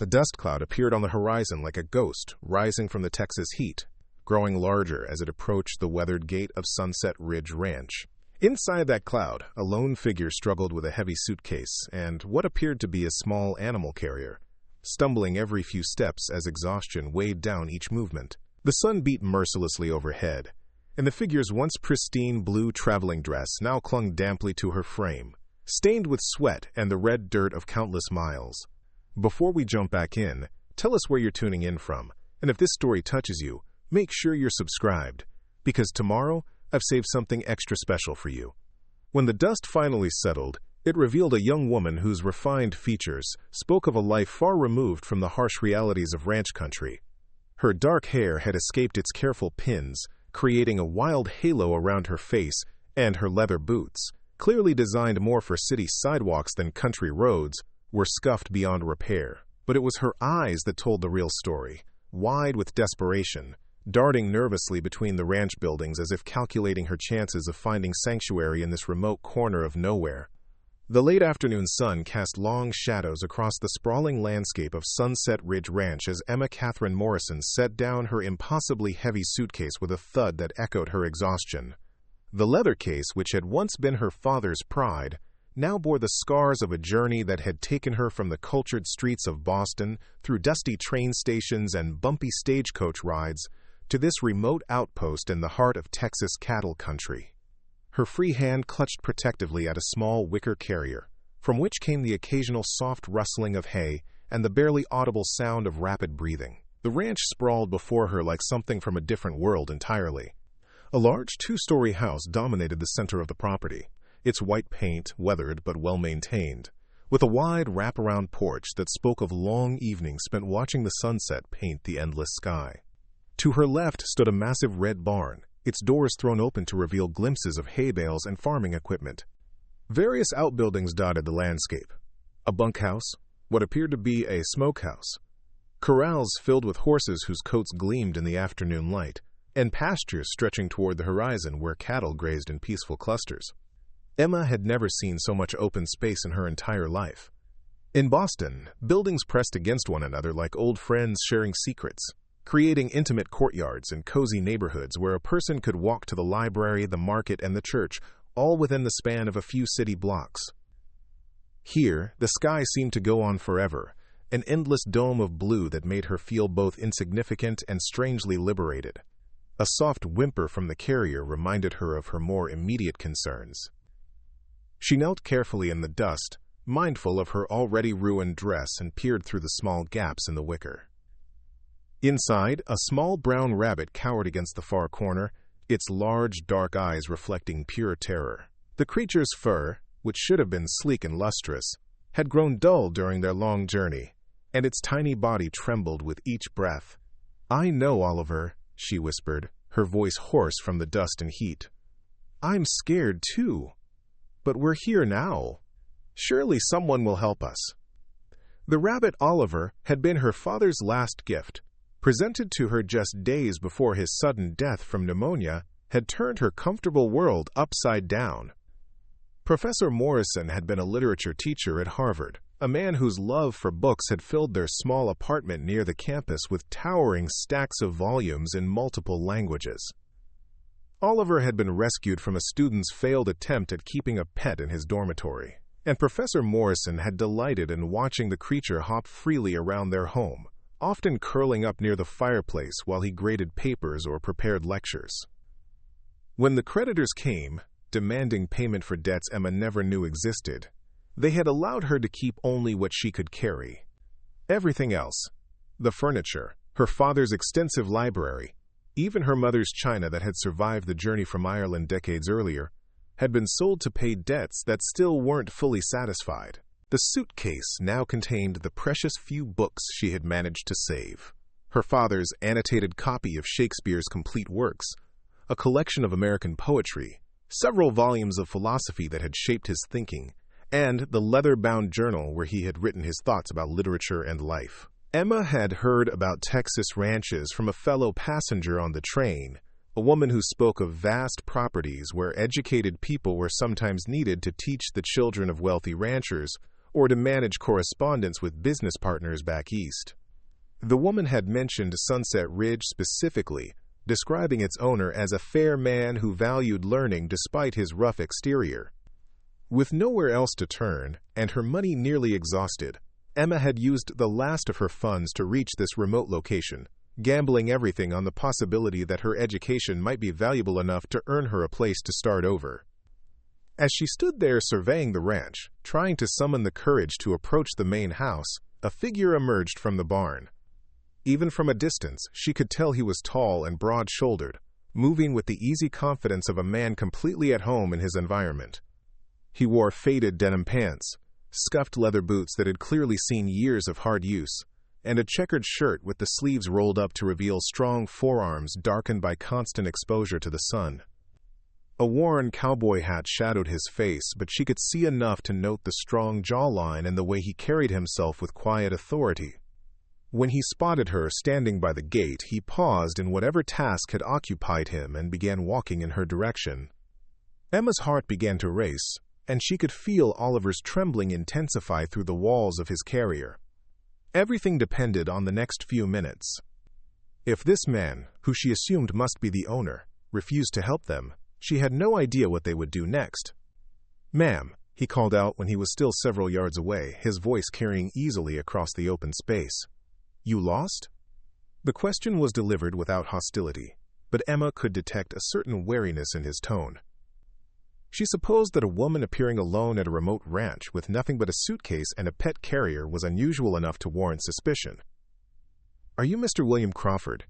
The dust cloud appeared on the horizon like a ghost rising from the Texas heat, growing larger as it approached the weathered gate of Sunset Ridge Ranch. Inside that cloud, a lone figure struggled with a heavy suitcase and what appeared to be a small animal carrier, stumbling every few steps as exhaustion weighed down each movement. The sun beat mercilessly overhead, and the figure's once pristine blue traveling dress now clung damply to her frame, stained with sweat and the red dirt of countless miles. Before we jump back in, tell us where you're tuning in from, and if this story touches you, make sure you're subscribed, because tomorrow I've saved something extra special for you. When the dust finally settled, it revealed a young woman whose refined features spoke of a life far removed from the harsh realities of ranch country. Her dark hair had escaped its careful pins, creating a wild halo around her face, and her leather boots, clearly designed more for city sidewalks than country roads, were scuffed beyond repair. But it was her eyes that told the real story, wide with desperation, darting nervously between the ranch buildings as if calculating her chances of finding sanctuary in this remote corner of nowhere. The late afternoon sun cast long shadows across the sprawling landscape of Sunset Ridge Ranch as Emma Katherine Morrison set down her impossibly heavy suitcase with a thud that echoed her exhaustion. The leather case, which had once been her father's pride, now bore the scars of a journey that had taken her from the cultured streets of Boston through dusty train stations and bumpy stagecoach rides to this remote outpost in the heart of Texas cattle country. Her free hand clutched protectively at a small wicker carrier, from which came the occasional soft rustling of hay and the barely audible sound of rapid breathing. The ranch sprawled before her like something from a different world entirely. A large two-story house dominated the center of the property, its white paint weathered but well-maintained, with a wide wraparound porch that spoke of long evenings spent watching the sunset paint the endless sky. To her left stood a massive red barn, its doors thrown open to reveal glimpses of hay bales and farming equipment. Various outbuildings dotted the landscape. A bunkhouse, what appeared to be a smokehouse, corrals filled with horses whose coats gleamed in the afternoon light, and pastures stretching toward the horizon where cattle grazed in peaceful clusters. Emma had never seen so much open space in her entire life. In Boston, buildings pressed against one another like old friends sharing secrets, creating intimate courtyards and cozy neighborhoods where a person could walk to the library, the market, and the church, all within the span of a few city blocks. Here, the sky seemed to go on forever, an endless dome of blue that made her feel both insignificant and strangely liberated. A soft whimper from the carrier reminded her of her more immediate concerns. She knelt carefully in the dust, mindful of her already ruined dress, and peered through the small gaps in the wicker. Inside, a small brown rabbit cowered against the far corner, its large, dark eyes reflecting pure terror. The creature's fur, which should have been sleek and lustrous, had grown dull during their long journey, and its tiny body trembled with each breath. "I know, Oliver," she whispered, her voice hoarse from the dust and heat. "I'm scared, too. But we're here now. Surely someone will help us." The rabbit Oliver had been her father's last gift, presented to her just days before his sudden death from pneumonia had turned her comfortable world upside down. Professor Morrison had been a literature teacher at Harvard, a man whose love for books had filled their small apartment near the campus with towering stacks of volumes in multiple languages. Oliver had been rescued from a student's failed attempt at keeping a pet in his dormitory, and Professor Morrison had delighted in watching the creature hop freely around their home, often curling up near the fireplace while he graded papers or prepared lectures. When the creditors came, demanding payment for debts Emma never knew existed, they had allowed her to keep only what she could carry. Everything else, the furniture, her father's extensive library, even her mother's china that had survived the journey from Ireland decades earlier, had been sold to pay debts that still weren't fully satisfied. The suitcase now contained the precious few books she had managed to save. Her father's annotated copy of Shakespeare's complete works, a collection of American poetry, several volumes of philosophy that had shaped his thinking, and the leather-bound journal where he had written his thoughts about literature and life. Emma had heard about Texas ranches from a fellow passenger on the train, a woman who spoke of vast properties where educated people were sometimes needed to teach the children of wealthy ranchers, or to manage correspondence with business partners back east. The woman had mentioned Sunset Ridge specifically, describing its owner as a fair man who valued learning despite his rough exterior. With nowhere else to turn, and her money nearly exhausted, Emma had used the last of her funds to reach this remote location, gambling everything on the possibility that her education might be valuable enough to earn her a place to start over. As she stood there surveying the ranch, trying to summon the courage to approach the main house, a figure emerged from the barn. Even from a distance, she could tell he was tall and broad-shouldered, moving with the easy confidence of a man completely at home in his environment. He wore faded denim pants, scuffed leather boots that had clearly seen years of hard use, and a checkered shirt with the sleeves rolled up to reveal strong forearms darkened by constant exposure to the sun. A worn cowboy hat shadowed his face, but she could see enough to note the strong jawline and the way he carried himself with quiet authority. When he spotted her standing by the gate, he paused in whatever task had occupied him and began walking in her direction. Emma's heart began to race, and she could feel Oliver's trembling intensify through the walls of his carrier. Everything depended on the next few minutes. If this man, who she assumed must be the owner, refused to help them, she had no idea what they would do next. "Ma'am," he called out when he was still several yards away, his voice carrying easily across the open space. "You lost?" The question was delivered without hostility, but Emma could detect a certain wariness in his tone. She supposed that a woman appearing alone at a remote ranch with nothing but a suitcase and a pet carrier was unusual enough to warrant suspicion. "Are you Mr. William Crawford?"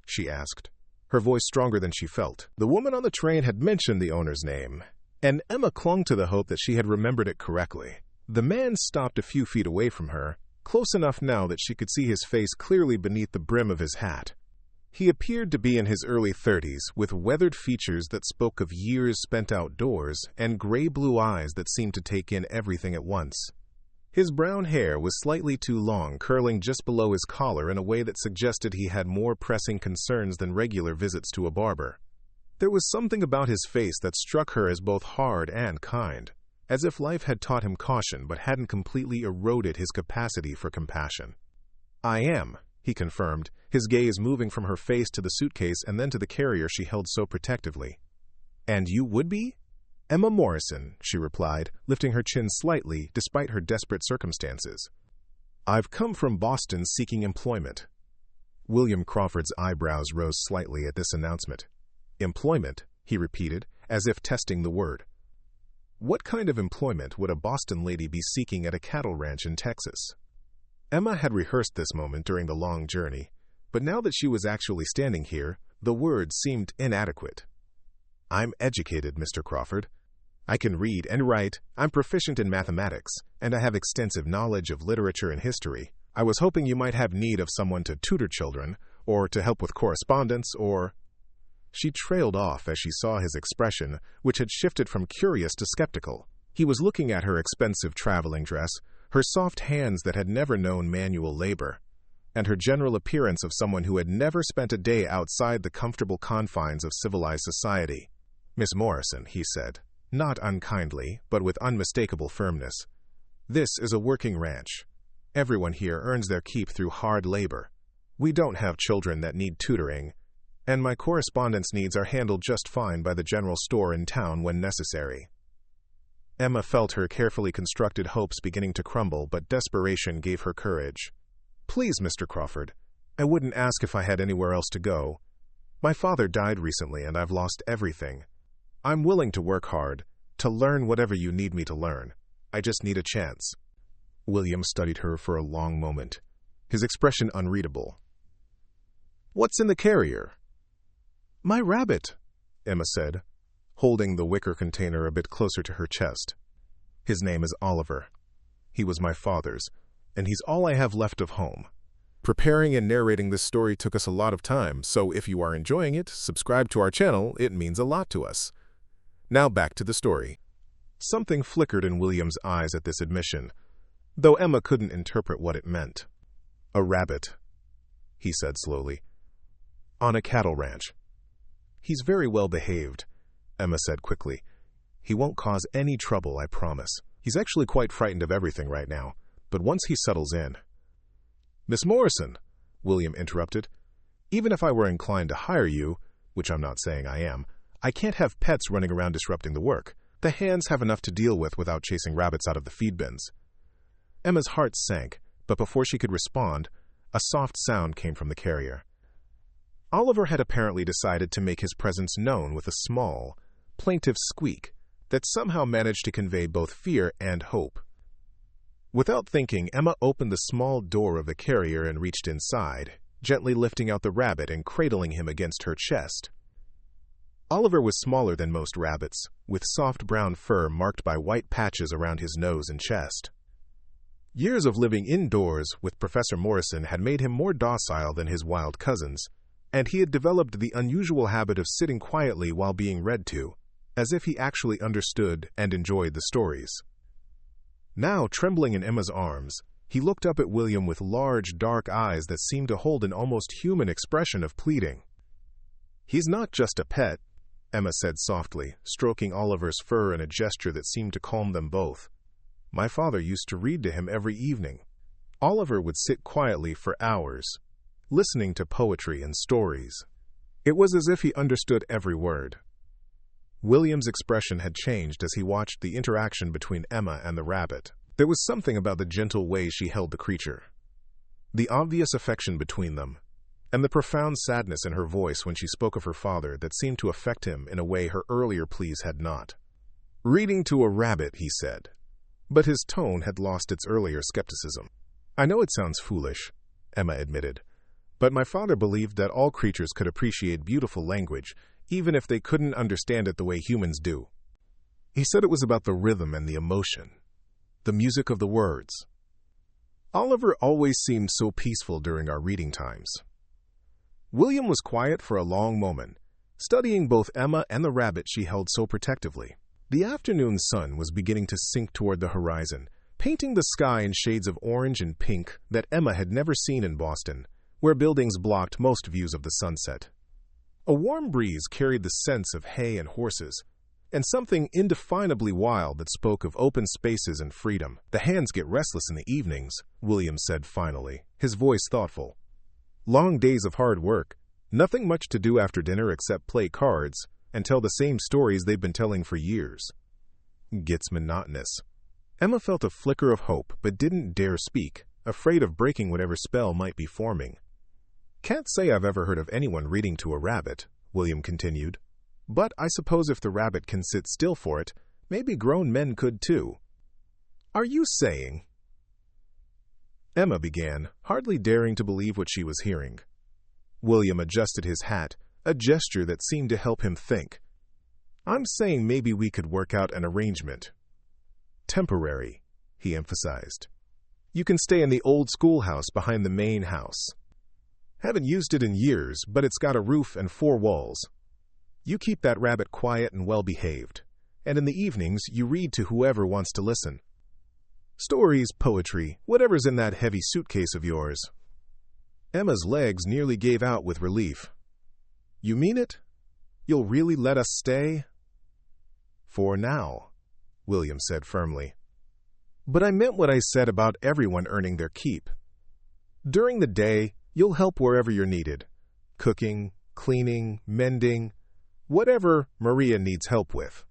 she asked, her voice stronger than she felt. The woman on the train had mentioned the owner's name, and Emma clung to the hope that she had remembered it correctly. The man stopped a few feet away from her, close enough now that she could see his face clearly beneath the brim of his hat. He appeared to be in his early 30s, with weathered features that spoke of years spent outdoors and gray-blue eyes that seemed to take in everything at once. His brown hair was slightly too long, curling just below his collar in a way that suggested he had more pressing concerns than regular visits to a barber. There was something about his face that struck her as both hard and kind, as if life had taught him caution but hadn't completely eroded his capacity for compassion. "I am," he confirmed, his gaze moving from her face to the suitcase and then to the carrier she held so protectively. "And you would be?" "Emma Morrison," she replied, lifting her chin slightly despite her desperate circumstances. "I've come from Boston seeking employment." William Crawford's eyebrows rose slightly at this announcement. "Employment," he repeated, as if testing the word. What kind of employment would a Boston lady be seeking at a cattle ranch in Texas? Emma had rehearsed this moment during the long journey, but now that she was actually standing here, the words seemed inadequate. "I'm educated, Mr. Crawford. I can read and write, I'm proficient in mathematics, and I have extensive knowledge of literature and history. I was hoping you might have need of someone to tutor children, or to help with correspondence, or—" She trailed off as she saw his expression, which had shifted from curious to skeptical. He was looking at her expensive traveling dress, her soft hands that had never known manual labor, and her general appearance of someone who had never spent a day outside the comfortable confines of civilized society. "Miss Morrison," he said, not unkindly, but with unmistakable firmness, "this is a working ranch. Everyone here earns their keep through hard labor. We don't have children that need tutoring, and my correspondence needs are handled just fine by the general store in town when necessary." Emma felt her carefully constructed hopes beginning to crumble, but desperation gave her courage. "Please, Mr. Crawford, I wouldn't ask if I had anywhere else to go. My father died recently and I've lost everything. I'm willing to work hard, to learn whatever you need me to learn. I just need a chance." William studied her for a long moment, his expression unreadable. "What's in the carrier?" "My rabbit," Emma said, holding the wicker container a bit closer to her chest. "His name is Oliver. He was my father's, and he's all I have left of home. Preparing and narrating this story took us a lot of time, so if you are enjoying it, subscribe to our channel. It means a lot to us. Now back to the story." Something flickered in William's eyes at this admission, though Emma couldn't interpret what it meant. "A rabbit," he said slowly. "On a cattle ranch. He's very well behaved," Emma said quickly. "He won't cause any trouble, I promise. He's actually quite frightened of everything right now, but once he settles in... Miss Morrison, William interrupted, even if I were inclined to hire you, which I'm not saying I am, I can't have pets running around disrupting the work. The hands have enough to deal with without chasing rabbits out of the feed bins. Emma's heart sank, but before she could respond, a soft sound came from the carrier. Oliver had apparently decided to make his presence known with a small, plaintive squeak that somehow managed to convey both fear and hope. Without thinking, Emma opened the small door of the carrier and reached inside, gently lifting out the rabbit and cradling him against her chest. Oliver was smaller than most rabbits, with soft brown fur marked by white patches around his nose and chest. Years of living indoors with Professor Morrison had made him more docile than his wild cousins, and he had developed the unusual habit of sitting quietly while being read to, as if he actually understood and enjoyed the stories. Now, trembling in Emma's arms, he looked up at William with large, dark eyes that seemed to hold an almost human expression of pleading. "He's not just a pet," Emma said softly, stroking Oliver's fur in a gesture that seemed to calm them both. "My father used to read to him every evening." Oliver would sit quietly for hours, listening to poetry and stories. It was as if he understood every word. William's expression had changed as he watched the interaction between Emma and the rabbit. There was something about the gentle way she held the creature, the obvious affection between them, and the profound sadness in her voice when she spoke of her father that seemed to affect him in a way her earlier pleas had not. "Reading to a rabbit," he said, but his tone had lost its earlier skepticism. "I know it sounds foolish," Emma admitted, "but my father believed that all creatures could appreciate beautiful language, even if they couldn't understand it the way humans do. He said it was about the rhythm and the emotion, the music of the words." Oliver always seemed so peaceful during our reading times. William was quiet for a long moment, studying both Emma and the rabbit she held so protectively. The afternoon sun was beginning to sink toward the horizon, painting the sky in shades of orange and pink that Emma had never seen in Boston, where buildings blocked most views of the sunset. A warm breeze carried the scents of hay and horses, and something indefinably wild that spoke of open spaces and freedom. "The hands get restless in the evenings," William said finally, his voice thoughtful. "Long days of hard work, nothing much to do after dinner except play cards and tell the same stories they've been telling for years. Gets monotonous." Emma felt a flicker of hope but didn't dare speak, afraid of breaking whatever spell might be forming. "Can't say I've ever heard of anyone reading to a rabbit," William continued. "But I suppose if the rabbit can sit still for it, maybe grown men could too." "Are you saying—" Emma began, hardly daring to believe what she was hearing. William adjusted his hat, a gesture that seemed to help him think. "I'm saying maybe we could work out an arrangement. Temporary," he emphasized. "You can stay in the old schoolhouse behind the main house. Haven't used it in years, but it's got a roof and 4 walls. You keep that rabbit quiet and well-behaved, and in the evenings you read to whoever wants to listen. Stories, poetry, whatever's in that heavy suitcase of yours." Emma's legs nearly gave out with relief. "You mean it? You'll really let us stay?" "For now," William said firmly. "But I meant what I said about everyone earning their keep. During the day, you'll help wherever you're needed. Cooking, cleaning, mending, whatever Maria needs help with.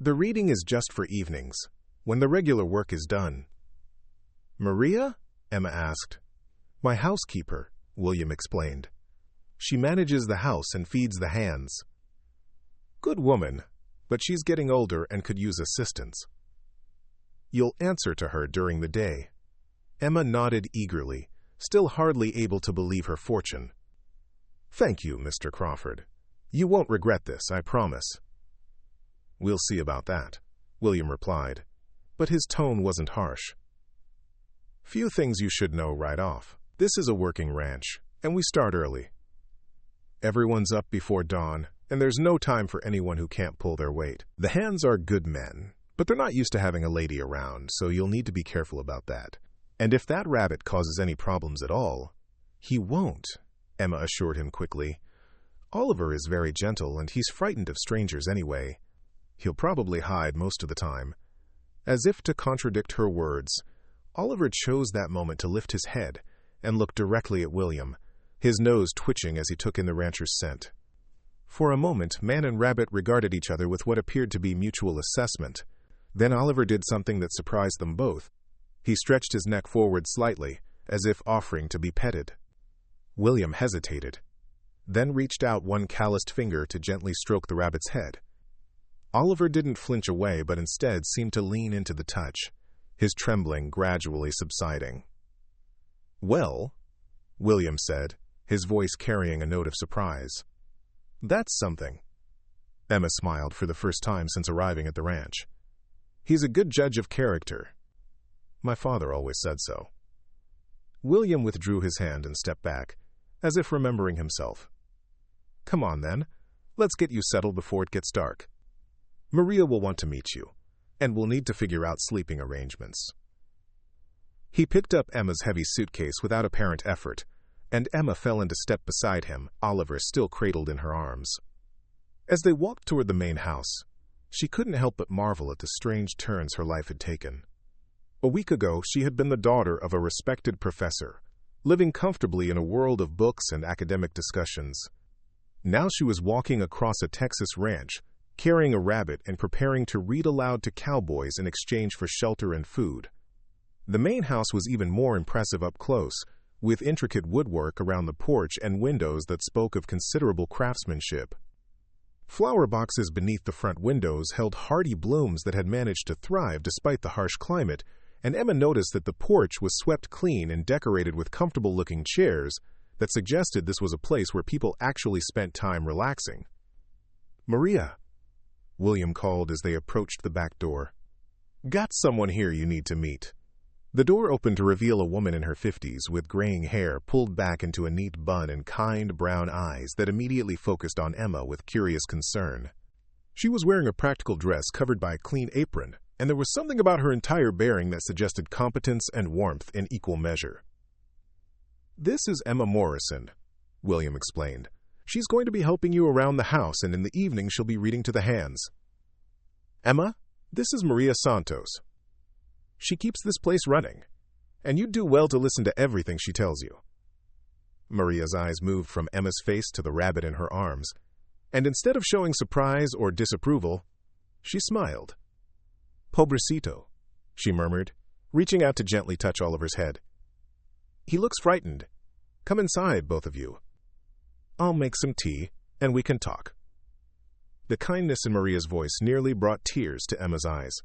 The reading is just for evenings, when the regular work is done." "Maria?" Emma asked. "My housekeeper," William explained. "She manages the house and feeds the hands. Good woman, but she's getting older and could use assistance." "You'll answer to her during the day." Emma nodded eagerly, still hardly able to believe her fortune. "Thank you, Mr. Crawford. You won't regret this, I promise." "We'll see about that," William replied, but his tone wasn't harsh. "Few things you should know right off. This is a working ranch, and we start early. Everyone's up before dawn, and there's no time for anyone who can't pull their weight. The hands are good men, but they're not used to having a lady around, so you'll need to be careful about that. And if that rabbit causes any problems at all—" "He won't," Emma assured him quickly. "Oliver is very gentle, and he's frightened of strangers anyway. He'll probably hide most of the time. As if to contradict her words, Oliver chose that moment to lift his head and look directly at William, his nose twitching as he took in the rancher's scent. For a moment, man and rabbit regarded each other with what appeared to be mutual assessment. Then Oliver did something that surprised them both. He stretched his neck forward slightly, as if offering to be petted. William hesitated, then reached out one calloused finger to gently stroke the rabbit's head. Oliver didn't flinch away, but instead seemed to lean into the touch, his trembling gradually subsiding. "Well," William said, his voice carrying a note of surprise. "That's something." Emma smiled for the first time since arriving at the ranch. "He's a good judge of character. My father always said so." William withdrew his hand and stepped back, as if remembering himself. "Come on, then. Let's get you settled before it gets dark. Maria will want to meet you, and we'll need to figure out sleeping arrangements." He picked up Emma's heavy suitcase without apparent effort, and Emma fell into step beside him, Oliver still cradled in her arms. As they walked toward the main house, she couldn't help but marvel at the strange turns her life had taken. A week ago, she had been the daughter of a respected professor, living comfortably in a world of books and academic discussions. Now she was walking across a Texas ranch, carrying a rabbit and preparing to read aloud to cowboys in exchange for shelter and food. The main house was even more impressive up close, with intricate woodwork around the porch and windows that spoke of considerable craftsmanship. Flower boxes beneath the front windows held hardy blooms that had managed to thrive despite the harsh climate, and Emma noticed that the porch was swept clean and decorated with comfortable-looking chairs that suggested this was a place where people actually spent time relaxing. "Maria," William called as they approached the back door. "Got someone here you need to meet." The door opened to reveal a woman in her 50s with graying hair pulled back into a neat bun and kind brown eyes that immediately focused on Emma with curious concern. She was wearing a practical dress covered by a clean apron, and there was something about her entire bearing that suggested competence and warmth in equal measure. "This is Emma Morrison," William explained. "She's going to be helping you around the house, and in the evening she'll be reading to the hands. Emma, this is Maria Santos. She keeps this place running, and you'd do well to listen to everything she tells you." Maria's eyes moved from Emma's face to the rabbit in her arms, and instead of showing surprise or disapproval, she smiled. "Pobrecito," she murmured, reaching out to gently touch Oliver's head. "He looks frightened. Come inside, both of you. I'll make some tea, and we can talk." The kindness in Maria's voice nearly brought tears to Emma's eyes.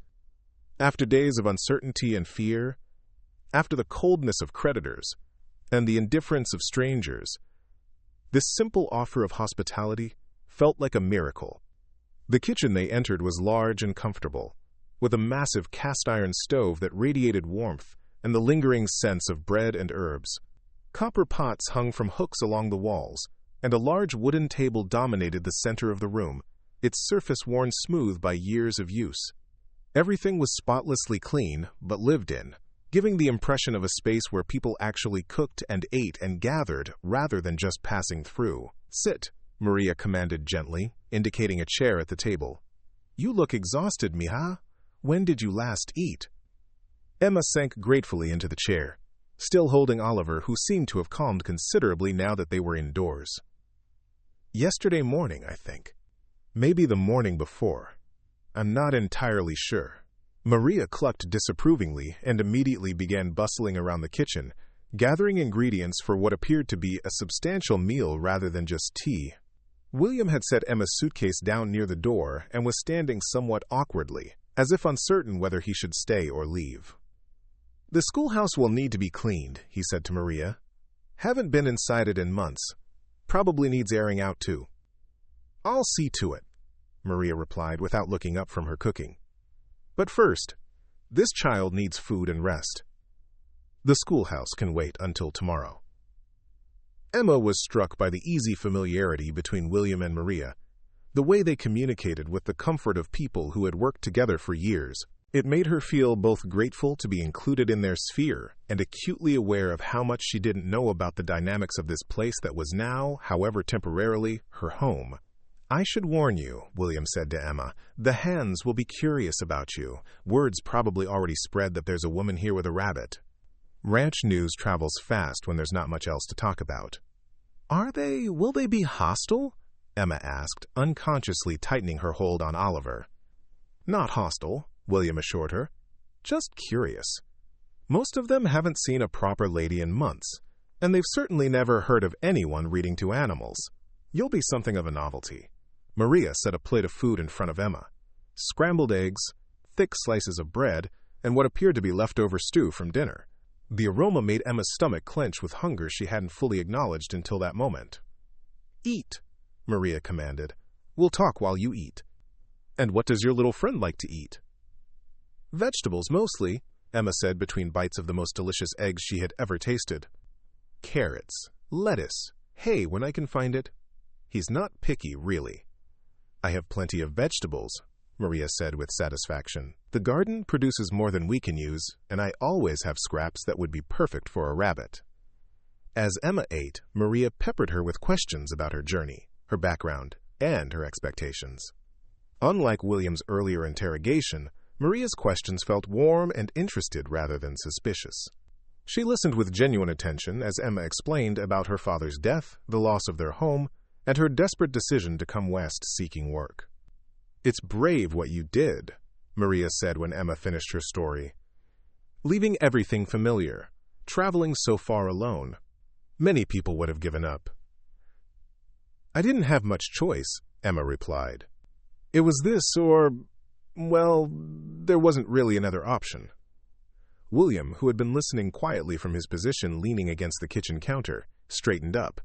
After days of uncertainty and fear, after the coldness of creditors, and the indifference of strangers, this simple offer of hospitality felt like a miracle. The kitchen they entered was large and comfortable, with a massive cast-iron stove that radiated warmth and the lingering sense of bread and herbs. Copper pots hung from hooks along the walls, and a large wooden table dominated the center of the room, its surface worn smooth by years of use. Everything was spotlessly clean, but lived in, giving the impression of a space where people actually cooked and ate and gathered rather than just passing through. "Sit," Maria commanded gently, indicating a chair at the table. "You look exhausted, mija. When did you last eat?" Emma sank gratefully into the chair, still holding Oliver, who seemed to have calmed considerably now that they were indoors. "Yesterday morning, I think. Maybe the morning before. I'm not entirely sure." Maria clucked disapprovingly and immediately began bustling around the kitchen, gathering ingredients for what appeared to be a substantial meal rather than just tea. William had set Emma's suitcase down near the door and was standing somewhat awkwardly, as if uncertain whether he should stay or leave. "The schoolhouse will need to be cleaned," he said to Maria. "Haven't been inside it in months. Probably needs airing out too." "I'll see to it," Maria replied without looking up from her cooking. "But first, this child needs food and rest. The schoolhouse can wait until tomorrow." Emma was struck by the easy familiarity between William and Maria, the way they communicated with the comfort of people who had worked together for years. It made her feel both grateful to be included in their sphere and acutely aware of how much she didn't know about the dynamics of this place that was now, however temporarily, her home. "I should warn you," William said to Emma. "The hens will be curious about you. Word's probably already spread that there's a woman here with a rabbit." Ranch news travels fast when there's not much else to talk about. Will they be hostile?" Emma asked, unconsciously tightening her hold on Oliver. "Not hostile," William assured her. "Just curious. Most of them haven't seen a proper lady in months, and they've certainly never heard of anyone reading to animals. You'll be something of a novelty." Maria set a plate of food in front of Emma. Scrambled eggs, thick slices of bread, and what appeared to be leftover stew from dinner. The aroma made Emma's stomach clench with hunger she hadn't fully acknowledged until that moment. "Eat," Maria commanded. "We'll talk while you eat." "And what does your little friend like to eat?" "Vegetables, mostly," Emma said between bites of the most delicious eggs she had ever tasted. "Carrots, lettuce, hay when I can find it. He's not picky, really." "I have plenty of vegetables," Maria said with satisfaction. "The garden produces more than we can use, and I always have scraps that would be perfect for a rabbit." As Emma ate, Maria peppered her with questions about her journey, her background, and her expectations. Unlike William's earlier interrogation, Maria's questions felt warm and interested rather than suspicious. She listened with genuine attention as Emma explained about her father's death, the loss of their home, and her desperate decision to come west seeking work. "It's brave what you did," Maria said when Emma finished her story. "Leaving everything familiar, traveling so far alone. Many people would have given up." "I didn't have much choice," Emma replied. "It was this or, well, there wasn't really another option." William, who had been listening quietly from his position leaning against the kitchen counter, straightened up.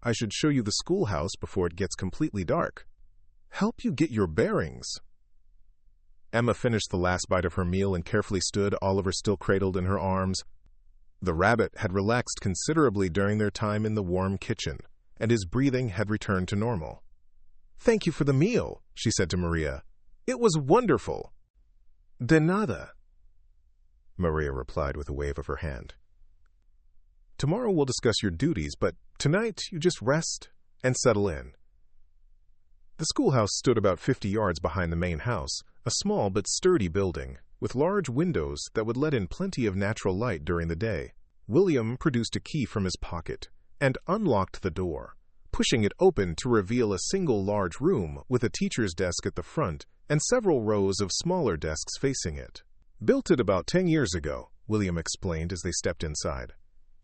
"I should show you the schoolhouse before it gets completely dark. Help you get your bearings." Emma finished the last bite of her meal and carefully stood, Oliver still cradled in her arms. The rabbit had relaxed considerably during their time in the warm kitchen, and his breathing had returned to normal. "Thank you for the meal," she said to Maria. "It was wonderful." "De nada," Maria replied with a wave of her hand. "Tomorrow we'll discuss your duties, but tonight you just rest and settle in." The schoolhouse stood about 50 yards behind the main house, a small but sturdy building, with large windows that would let in plenty of natural light during the day. William produced a key from his pocket and unlocked the door, pushing it open to reveal a single large room with a teacher's desk at the front and several rows of smaller desks facing it. "Built it about 10 years ago," William explained as they stepped inside.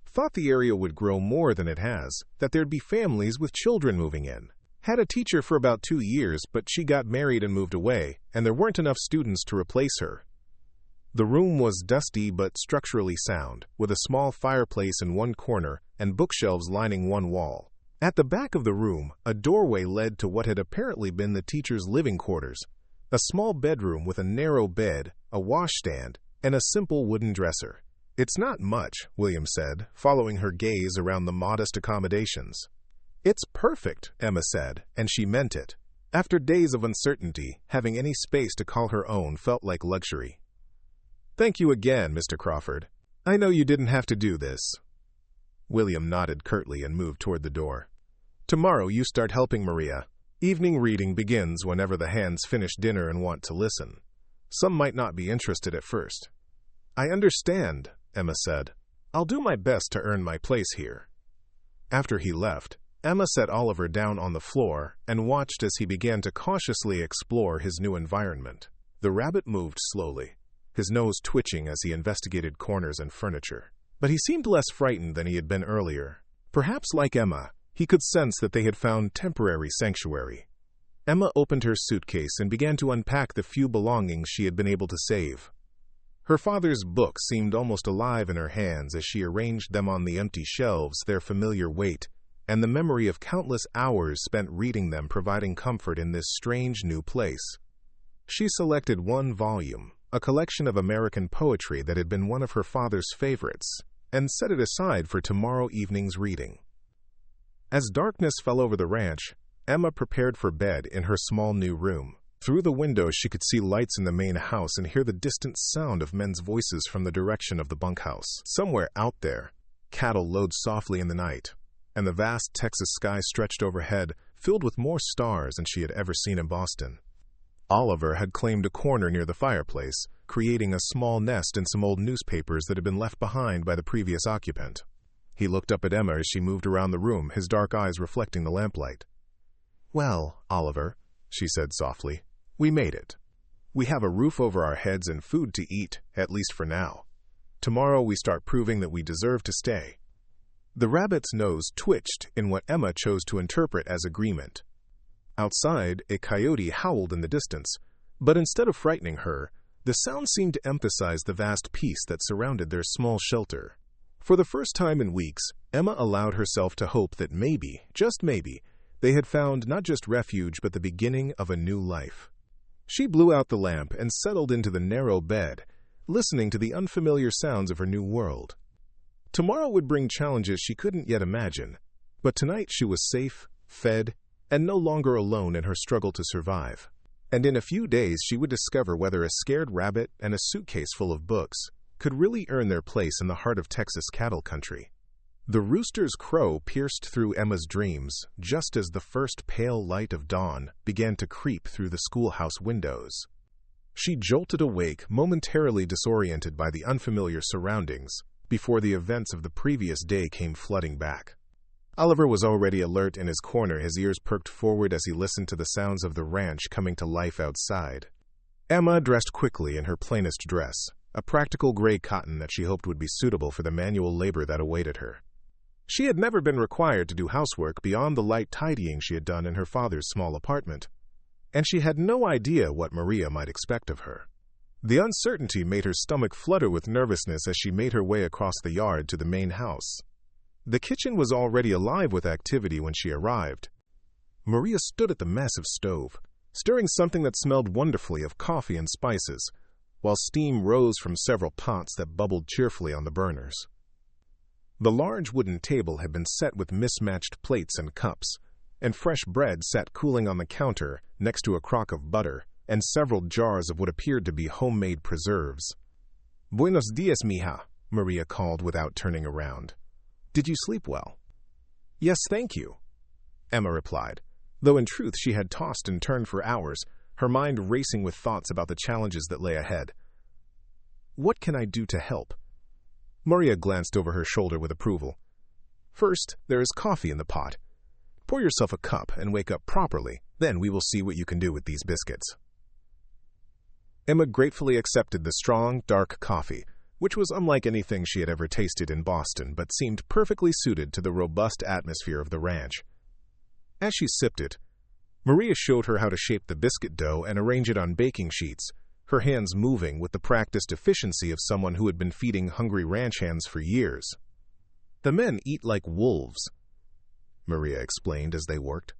"Thought the area would grow more than it has, that there'd be families with children moving in. Had a teacher for about 2 years, but she got married and moved away, and there weren't enough students to replace her." The room was dusty but structurally sound, with a small fireplace in one corner and bookshelves lining one wall. At the back of the room, a doorway led to what had apparently been the teacher's living quarters, a small bedroom with a narrow bed, a washstand, and a simple wooden dresser. "It's not much," William said, following her gaze around the modest accommodations. "It's perfect," Emma said, and she meant it. After days of uncertainty, having any space to call her own felt like luxury. "Thank you again, Mr. Crawford. I know you didn't have to do this." William nodded curtly and moved toward the door. "Tomorrow you start helping Maria. Evening reading begins whenever the hands finish dinner and want to listen. Some might not be interested at first." "I understand," Emma said. "I'll do my best to earn my place here." After he left, Emma set Oliver down on the floor and watched as he began to cautiously explore his new environment. The rabbit moved slowly, his nose twitching as he investigated corners and furniture. But he seemed less frightened than he had been earlier. Perhaps, like Emma, he could sense that they had found temporary sanctuary. Emma opened her suitcase and began to unpack the few belongings she had been able to save. Her father's books seemed almost alive in her hands as she arranged them on the empty shelves, their familiar weight, and the memory of countless hours spent reading them providing comfort in this strange new place. She selected one volume, a collection of American poetry that had been one of her father's favorites, and set it aside for tomorrow evening's reading. As darkness fell over the ranch, Emma prepared for bed in her small new room. Through the window she could see lights in the main house and hear the distant sound of men's voices from the direction of the bunkhouse. Somewhere out there, cattle lowed softly in the night, and the vast Texas sky stretched overhead, filled with more stars than she had ever seen in Boston. Oliver had claimed a corner near the fireplace, creating a small nest in some old newspapers that had been left behind by the previous occupant. He looked up at Emma as she moved around the room, his dark eyes reflecting the lamplight. "Well, Oliver," she said softly, "we made it. We have a roof over our heads and food to eat, at least for now. Tomorrow we start proving that we deserve to stay." The rabbit's nose twitched in what Emma chose to interpret as agreement. Outside, a coyote howled in the distance, but instead of frightening her, the sound seemed to emphasize the vast peace that surrounded their small shelter. For the first time in weeks, Emma allowed herself to hope that maybe, just maybe, they had found not just refuge but the beginning of a new life. She blew out the lamp and settled into the narrow bed, listening to the unfamiliar sounds of her new world. Tomorrow would bring challenges she couldn't yet imagine, but tonight she was safe, fed, and no longer alone in her struggle to survive. And in a few days she would discover whether a scared rabbit and a suitcase full of books could really earn their place in the heart of Texas cattle country. The rooster's crow pierced through Emma's dreams just as the first pale light of dawn began to creep through the schoolhouse windows. She jolted awake, momentarily disoriented by the unfamiliar surroundings, before the events of the previous day came flooding back. Oliver was already alert in his corner, his ears perked forward as he listened to the sounds of the ranch coming to life outside. Emma dressed quickly in her plainest dress, a practical gray cotton that she hoped would be suitable for the manual labor that awaited her. She had never been required to do housework beyond the light tidying she had done in her father's small apartment, and she had no idea what Maria might expect of her. The uncertainty made her stomach flutter with nervousness as she made her way across the yard to the main house. The kitchen was already alive with activity when she arrived. Maria stood at the massive stove, stirring something that smelled wonderfully of coffee and spices, while steam rose from several pots that bubbled cheerfully on the burners. The large wooden table had been set with mismatched plates and cups, and fresh bread sat cooling on the counter next to a crock of butter and several jars of what appeared to be homemade preserves. "Buenos dias, mija," Maria called without turning around. "Did you sleep well?" "Yes, thank you," Emma replied, though in truth she had tossed and turned for hours, her mind racing with thoughts about the challenges that lay ahead. "What can I do to help?" Maria glanced over her shoulder with approval. "First, there is coffee in the pot. Pour yourself a cup and wake up properly, then we will see what you can do with these biscuits." Emma gratefully accepted the strong, dark coffee, which was unlike anything she had ever tasted in Boston but seemed perfectly suited to the robust atmosphere of the ranch. As she sipped it, Maria showed her how to shape the biscuit dough and arrange it on baking sheets, her hands moving with the practiced efficiency of someone who had been feeding hungry ranch hands for years. "The men eat like wolves," Maria explained as they worked.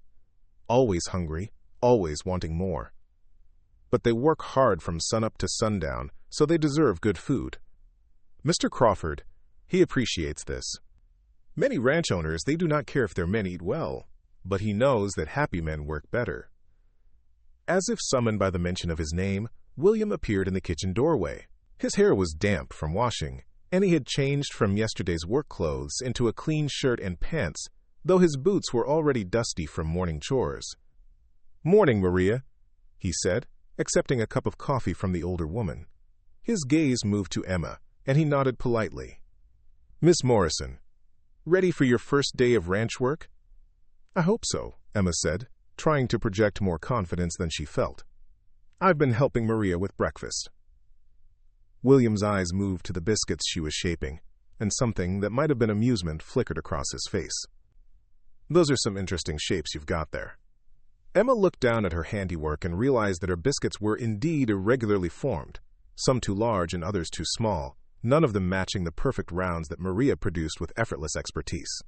"Always hungry, always wanting more. But they work hard from sunup to sundown, so they deserve good food. Mr. Crawford, he appreciates this. Many ranch owners, they do not care if their men eat well, but he knows that happy men work better." As if summoned by the mention of his name, William appeared in the kitchen doorway. His hair was damp from washing, and he had changed from yesterday's work clothes into a clean shirt and pants, though his boots were already dusty from morning chores. "Morning, Maria," he said, accepting a cup of coffee from the older woman. His gaze moved to Emma, and he nodded politely. "Miss Morrison, ready for your first day of ranch work?" "I hope so," Emma said, trying to project more confidence than she felt. "I've been helping Maria with breakfast." William's eyes moved to the biscuits she was shaping, and something that might have been amusement flickered across his face. "Those are some interesting shapes you've got there." Emma looked down at her handiwork and realized that her biscuits were indeed irregularly formed, some too large and others too small, none of them matching the perfect rounds that Maria produced with effortless expertise.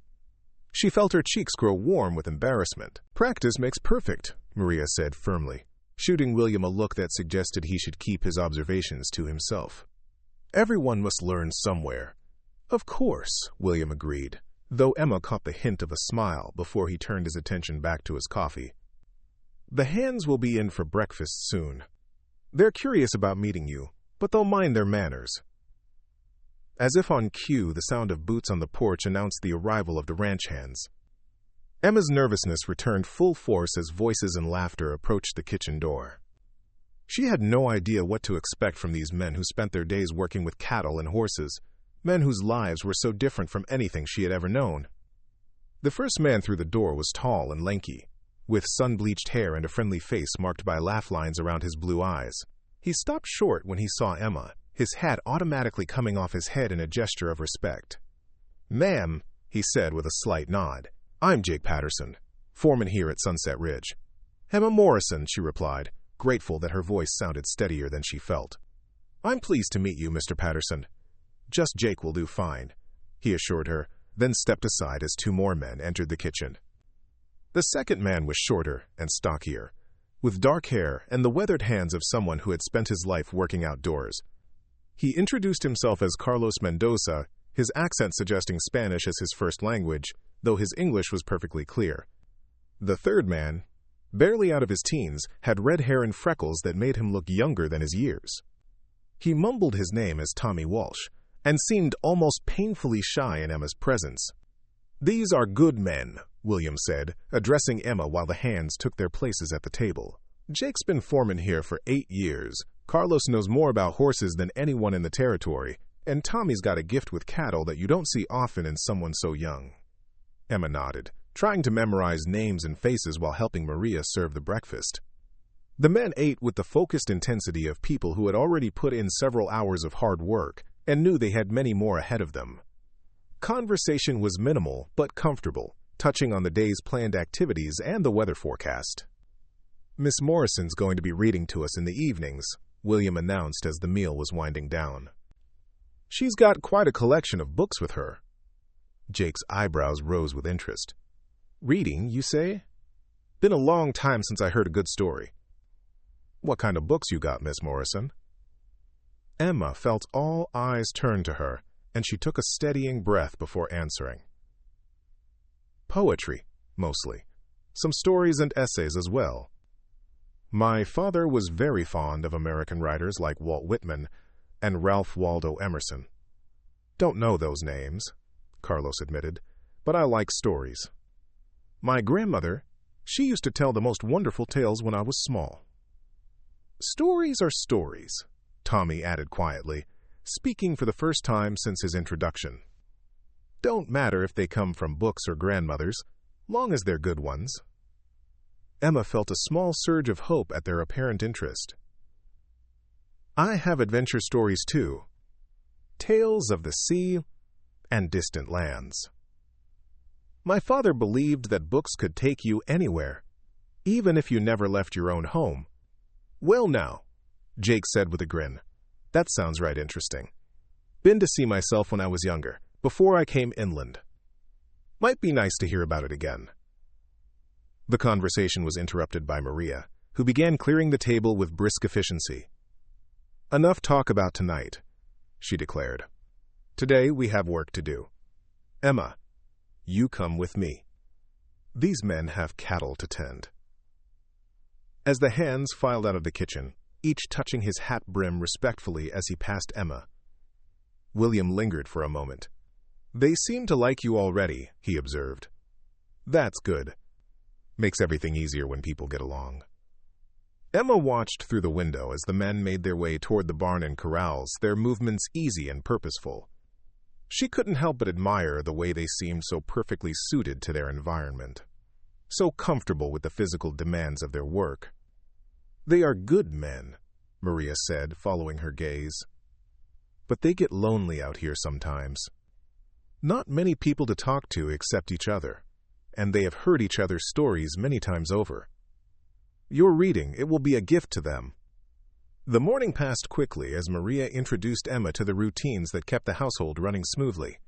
She felt her cheeks grow warm with embarrassment. "Practice makes perfect," Maria said firmly, shooting William a look that suggested he should keep his observations to himself. "Everyone must learn somewhere." "Of course," William agreed, though Emma caught the hint of a smile before he turned his attention back to his coffee. "The hands will be in for breakfast soon. They're curious about meeting you, but they'll mind their manners." As if on cue, the sound of boots on the porch announced the arrival of the ranch hands. Emma's nervousness returned full force as voices and laughter approached the kitchen door. She had no idea what to expect from these men who spent their days working with cattle and horses, men whose lives were so different from anything she had ever known. The first man through the door was tall and lanky, with sun-bleached hair and a friendly face marked by laugh lines around his blue eyes. He stopped short when he saw Emma, his hat automatically coming off his head in a gesture of respect. "Ma'am," he said with a slight nod, "I'm Jake Patterson, foreman here at Sunset Ridge." "Emma Morrison," she replied, grateful that her voice sounded steadier than she felt. "I'm pleased to meet you, Mr. Patterson." "Just Jake will do fine," he assured her, then stepped aside as two more men entered the kitchen. The second man was shorter and stockier, with dark hair and the weathered hands of someone who had spent his life working outdoors. He introduced himself as Carlos Mendoza, his accent suggesting Spanish as his first language, though his English was perfectly clear. The third man, barely out of his teens, had red hair and freckles that made him look younger than his years. He mumbled his name as Tommy Walsh, and seemed almost painfully shy in Emma's presence. "These are good men," William said, addressing Emma while the hands took their places at the table. "Jake's been foreman here for 8 years. Carlos knows more about horses than anyone in the territory, and Tommy's got a gift with cattle that you don't see often in someone so young." Emma nodded, trying to memorize names and faces while helping Maria serve the breakfast. The men ate with the focused intensity of people who had already put in several hours of hard work and knew they had many more ahead of them. Conversation was minimal but comfortable, touching on the day's planned activities and the weather forecast. "Miss Morrison's going to be reading to us in the evenings," William announced as the meal was winding down. "She's got quite a collection of books with her." Jake's eyebrows rose with interest. "Reading, you say? Been a long time since I heard a good story." "What kind of books you got, Miss Morrison?" Emma felt all eyes turn to her, and she took a steadying breath before answering. "Poetry, mostly. Some stories and essays as well. My father was very fond of American writers like Walt Whitman and Ralph Waldo Emerson." "Don't know those names," Carlos admitted, "but I like stories. My grandmother, she used to tell the most wonderful tales when I was small." "Stories are stories," Tommy added quietly, speaking for the first time since his introduction. "Don't matter if they come from books or grandmothers, long as they're good ones." Emma felt a small surge of hope at their apparent interest. "I have adventure stories too. Tales of the sea and distant lands. My father believed that books could take you anywhere, even if you never left your own home." "Well now," Jake said with a grin, "that sounds right interesting. Been to sea myself when I was younger, before I came inland. Might be nice to hear about it again." The conversation was interrupted by Maria, who began clearing the table with brisk efficiency. "Enough talk about tonight," she declared. "Today we have work to do. Emma, you come with me. These men have cattle to tend." As the hands filed out of the kitchen, each touching his hat brim respectfully as he passed Emma, William lingered for a moment. "They seem to like you already," he observed. "That's good. Makes everything easier when people get along." Emma watched through the window as the men made their way toward the barn and corrals, their movements easy and purposeful. She couldn't help but admire the way they seemed so perfectly suited to their environment, so comfortable with the physical demands of their work. "They are good men," Maria said, following her gaze. "But they get lonely out here sometimes. Not many people to talk to except each other, and they have heard each other's stories many times over. Your reading, it will be a gift to them." The morning passed quickly as Maria introduced Emma to the routines that kept the household running smoothly.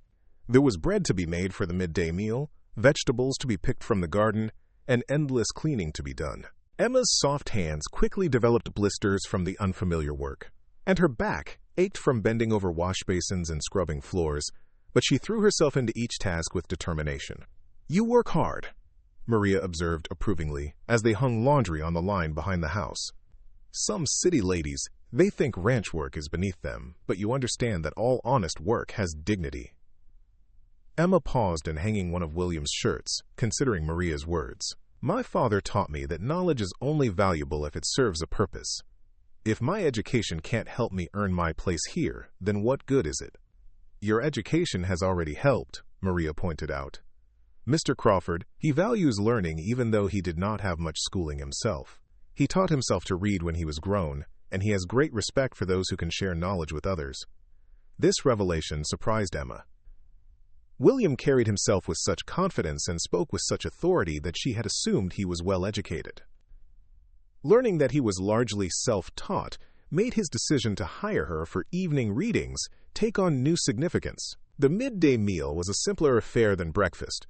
There was bread to be made for the midday meal, vegetables to be picked from the garden, and endless cleaning to be done. Emma's soft hands quickly developed blisters from the unfamiliar work, and her back ached from bending over wash basins and scrubbing floors, but she threw herself into each task with determination. "You work hard," Maria observed approvingly as they hung laundry on the line behind the house. "Some city ladies, they think ranch work is beneath them, but you understand that all honest work has dignity." Emma paused in hanging one of William's shirts, considering Maria's words. My father taught me that knowledge is only valuable if it serves a purpose. If my education can't help me earn my place here, then what good is it? Your education has already helped, Maria pointed out. Mr. Crawford, he values learning even though he did not have much schooling himself. He taught himself to read when he was grown, and he has great respect for those who can share knowledge with others. This revelation surprised Emma. William carried himself with such confidence and spoke with such authority that she had assumed he was well educated. Learning that he was largely self-taught made his decision to hire her for evening readings take on new significance. The midday meal was a simpler affair than breakfast,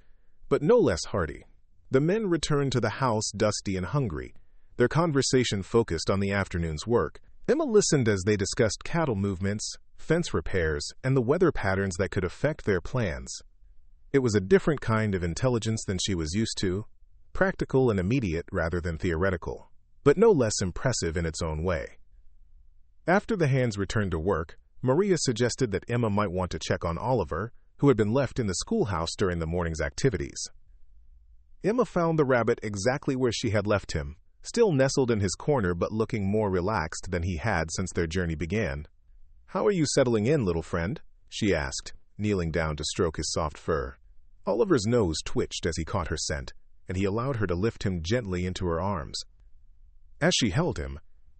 but no less hearty. The men returned to the house dusty and hungry. Their conversation focused on the afternoon's work. Emma listened as they discussed cattle movements, fence repairs, and the weather patterns that could affect their plans. It was a different kind of intelligence than she was used to, practical and immediate rather than theoretical, but no less impressive in its own way. After the hands returned to work, Maria suggested that Emma might want to check on Oliver, who had been left in the schoolhouse during the morning's activities. Emma found the rabbit exactly where she had left him, still nestled in his corner but looking more relaxed than he had since their journey began. "How are you settling in, little friend?" she asked, kneeling down to stroke his soft fur. Oliver's nose twitched as he caught her scent, and he allowed her to lift him gently into her arms. As she held him,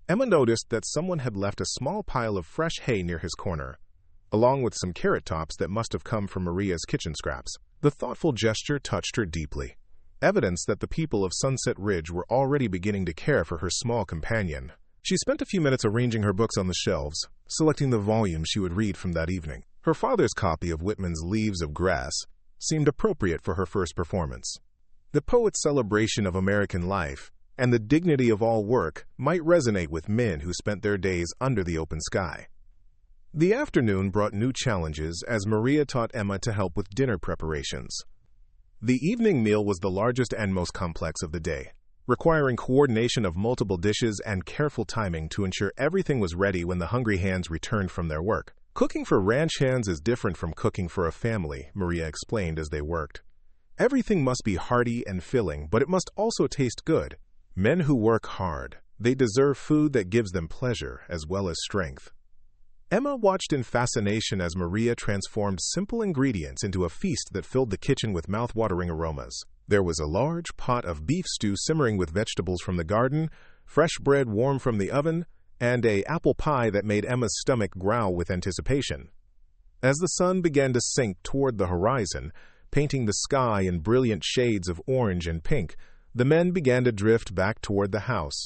Emma noticed that someone had left a small pile of fresh hay near his corner, along with some carrot tops that must have come from Maria's kitchen scraps. The thoughtful gesture touched her deeply, evidence that the people of Sunset Ridge were already beginning to care for her small companion. She spent a few minutes arranging her books on the shelves, selecting the volume she would read from that evening. Her father's copy of Whitman's Leaves of Grass seemed appropriate for her first performance. The poet's celebration of American life and the dignity of all work might resonate with men who spent their days under the open sky. The afternoon brought new challenges as Maria taught Emma to help with dinner preparations. The evening meal was the largest and most complex of the day, requiring coordination of multiple dishes and careful timing to ensure everything was ready when the hungry hands returned from their work. Cooking for ranch hands is different from cooking for a family, Maria explained as they worked. Everything must be hearty and filling, but it must also taste good. Men who work hard, they deserve food that gives them pleasure as well as strength. Emma watched in fascination as Maria transformed simple ingredients into a feast that filled the kitchen with mouth-watering aromas. There was a large pot of beef stew simmering with vegetables from the garden, fresh bread warm from the oven, and an apple pie that made Emma's stomach growl with anticipation. As the sun began to sink toward the horizon, painting the sky in brilliant shades of orange and pink, the men began to drift back toward the house.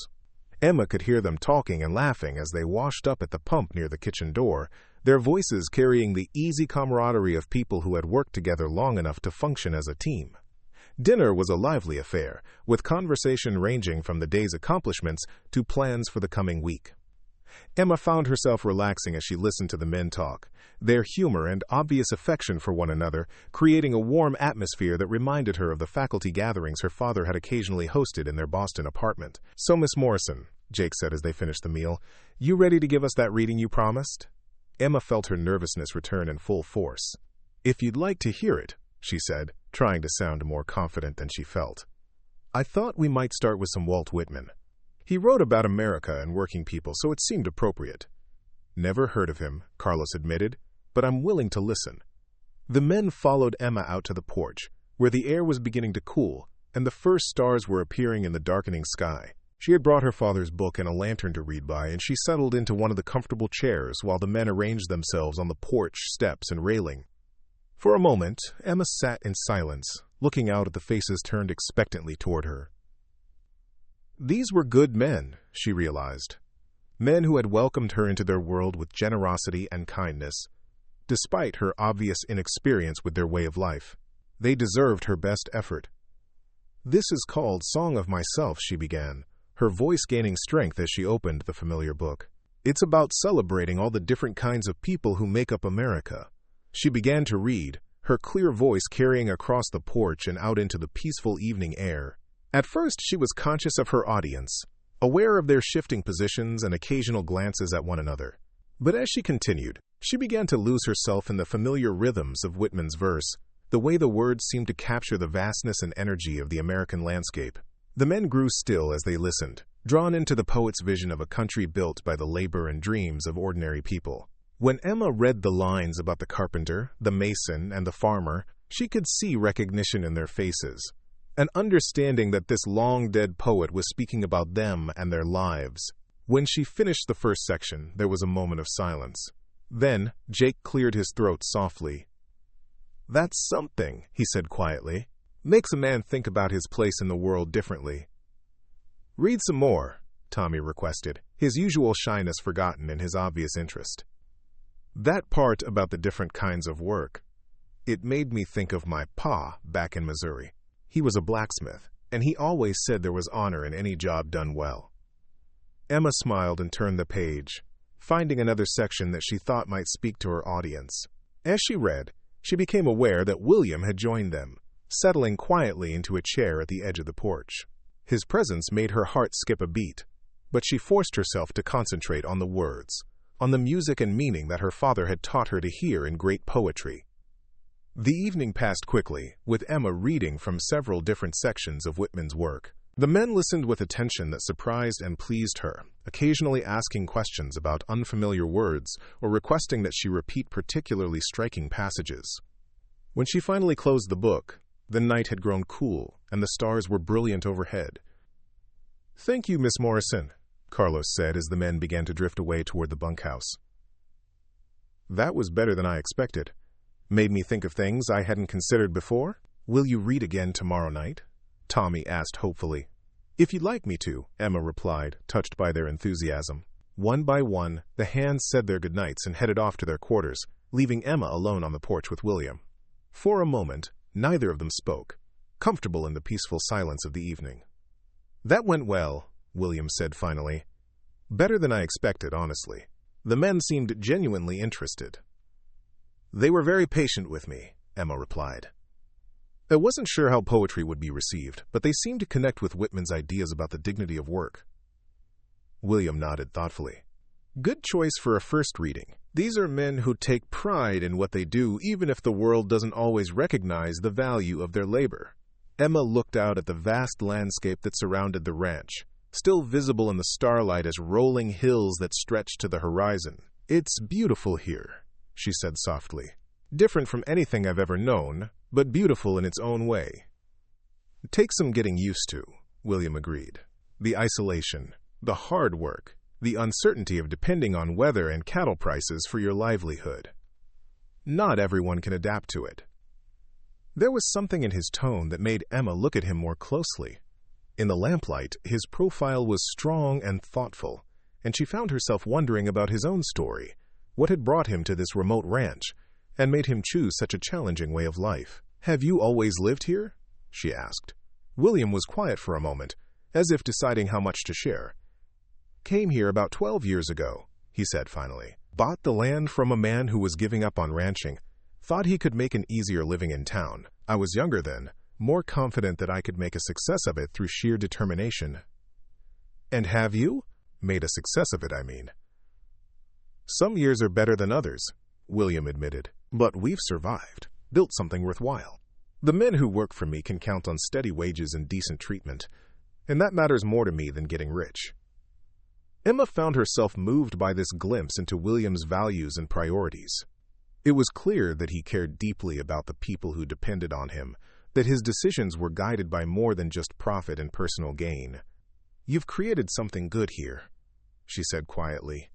Emma could hear them talking and laughing as they washed up at the pump near the kitchen door, their voices carrying the easy camaraderie of people who had worked together long enough to function as a team. Dinner was a lively affair, with conversation ranging from the day's accomplishments to plans for the coming week. Emma found herself relaxing as she listened to the men talk, their humor and obvious affection for one another creating a warm atmosphere that reminded her of the faculty gatherings her father had occasionally hosted in their Boston apartment. "So, Miss Morrison," Jake said as they finished the meal, "you ready to give us that reading you promised?" Emma felt her nervousness return in full force. "If you'd like to hear it," she said, trying to sound more confident than she felt. "I thought we might start with some Walt Whitman. He wrote about America and working people, so it seemed appropriate." "Never heard of him," Carlos admitted, "but I'm willing to listen." The men followed Emma out to the porch, where the air was beginning to cool, and the first stars were appearing in the darkening sky. She had brought her father's book and a lantern to read by, and she settled into one of the comfortable chairs while the men arranged themselves on the porch steps and railing. For a moment, Emma sat in silence, looking out at the faces turned expectantly toward her. These were good men, she realized. Men who had welcomed her into their world with generosity and kindness, despite her obvious inexperience with their way of life. They deserved her best effort. "This is called Song of Myself," she began, her voice gaining strength as she opened the familiar book. "It's about celebrating all the different kinds of people who make up America." She began to read, her clear voice carrying across the porch and out into the peaceful evening air. At first, she was conscious of her audience, aware of their shifting positions and occasional glances at one another. But as she continued, she began to lose herself in the familiar rhythms of Whitman's verse, the way the words seemed to capture the vastness and energy of the American landscape. The men grew still as they listened, drawn into the poet's vision of a country built by the labor and dreams of ordinary people. When Emma read the lines about the carpenter, the mason, and the farmer, she could see recognition in their faces, an understanding that this long-dead poet was speaking about them and their lives. When she finished the first section, there was a moment of silence. Then, Jake cleared his throat softly. "That's something," he said quietly. "Makes a man think about his place in the world differently." "Read some more," Tommy requested, his usual shyness forgotten in his obvious interest. "That part about the different kinds of work. It made me think of my pa back in Missouri. He was a blacksmith, and he always said there was honor in any job done well." Emma smiled and turned the page, finding another section that she thought might speak to her audience. As she read, she became aware that William had joined them, settling quietly into a chair at the edge of the porch. His presence made her heart skip a beat, but she forced herself to concentrate on the words, on the music and meaning that her father had taught her to hear in great poetry. The evening passed quickly, with Emma reading from several different sections of Whitman's work. The men listened with attention that surprised and pleased her, occasionally asking questions about unfamiliar words or requesting that she repeat particularly striking passages. When she finally closed the book, the night had grown cool and the stars were brilliant overhead. "Thank you, Miss Morrison," Carlos said as the men began to drift away toward the bunkhouse. "That was better than I expected. Made me think of things I hadn't considered before. Will you read again tomorrow night?" Tommy asked hopefully. "If you'd like me to," Emma replied, touched by their enthusiasm. One by one, the hands said their goodnights and headed off to their quarters, leaving Emma alone on the porch with William. For a moment, neither of them spoke, comfortable in the peaceful silence of the evening. "That went well," William said finally. "Better than I expected, honestly." The men seemed genuinely interested. "They were very patient with me," Emma replied. "I wasn't sure how poetry would be received, but they seemed to connect with Whitman's ideas about the dignity of work." William nodded thoughtfully. "Good choice for a first reading. These are men who take pride in what they do, even if the world doesn't always recognize the value of their labor." Emma looked out at the vast landscape that surrounded the ranch, still visible in the starlight as rolling hills that stretched to the horizon. "It's beautiful here," she said softly. "Different from anything I've ever known, but beautiful in its own way." "It takes some getting used to," William agreed. "The isolation, the hard work, the uncertainty of depending on weather and cattle prices for your livelihood. Not everyone can adapt to it." There was something in his tone that made Emma look at him more closely. In the lamplight, his profile was strong and thoughtful, and she found herself wondering about his own story, what had brought him to this remote ranch, and made him choose such a challenging way of life. "Have you always lived here?" she asked. William was quiet for a moment, as if deciding how much to share. "Came here about 12 years ago," he said finally. "Bought the land from a man who was giving up on ranching. Thought he could make an easier living in town. I was younger then, more confident that I could make a success of it through sheer determination." "And have you?" "Made a success of it, I mean." "Some years are better than others," William admitted. "But we've survived, built something worthwhile. The men who work for me can count on steady wages and decent treatment, and that matters more to me than getting rich." Emma found herself moved by this glimpse into William's values and priorities. It was clear that he cared deeply about the people who depended on him, that his decisions were guided by more than just profit and personal gain. "You've created something good here," she said quietly.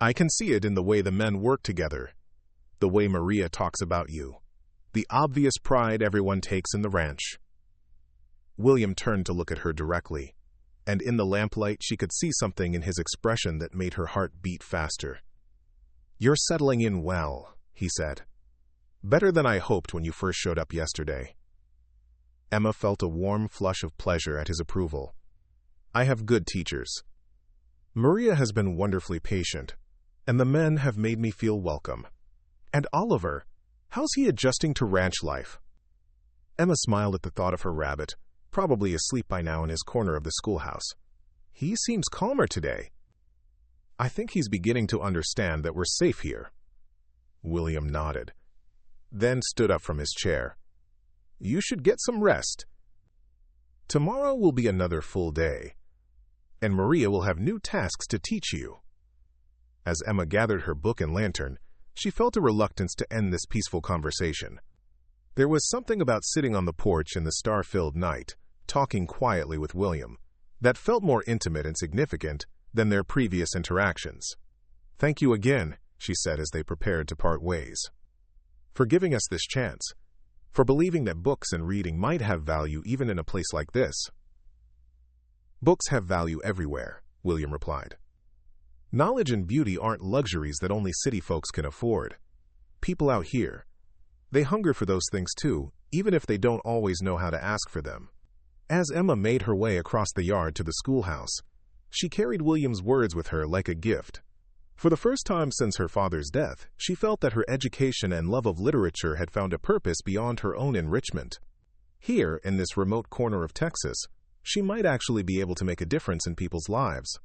"I can see it in the way the men work together, the way Maria talks about you, the obvious pride everyone takes in the ranch." William turned to look at her directly, and in the lamplight she could see something in his expression that made her heart beat faster. "You're settling in well," he said. "Better than I hoped when you first showed up yesterday." Emma felt a warm flush of pleasure at his approval. "I have good teachers. Maria has been wonderfully patient, and the men have made me feel welcome. And Oliver, how's he adjusting to ranch life?" Emma smiled at the thought of her rabbit, probably asleep by now in his corner of the schoolhouse. "He seems calmer today. I think he's beginning to understand that we're safe here." William nodded. then stood up from his chair. "You should get some rest. Tomorrow will be another full day, and Maria will have new tasks to teach you." As Emma gathered her book and lantern, she felt a reluctance to end this peaceful conversation. There was something about sitting on the porch in the star-filled night, talking quietly with William, that felt more intimate and significant than their previous interactions. "Thank you again," she said as they prepared to part ways, "for giving us this chance, for believing that books and reading might have value even in a place like this." "Books have value everywhere," William replied. "Knowledge and beauty aren't luxuries that only city folks can afford. People out here, they hunger for those things too, even if they don't always know how to ask for them." As Emma made her way across the yard to the schoolhouse, she carried William's words with her like a gift. For the first time since her father's death, she felt that her education and love of literature had found a purpose beyond her own enrichment. Here, in this remote corner of Texas, she might actually be able to make a difference in people's lives.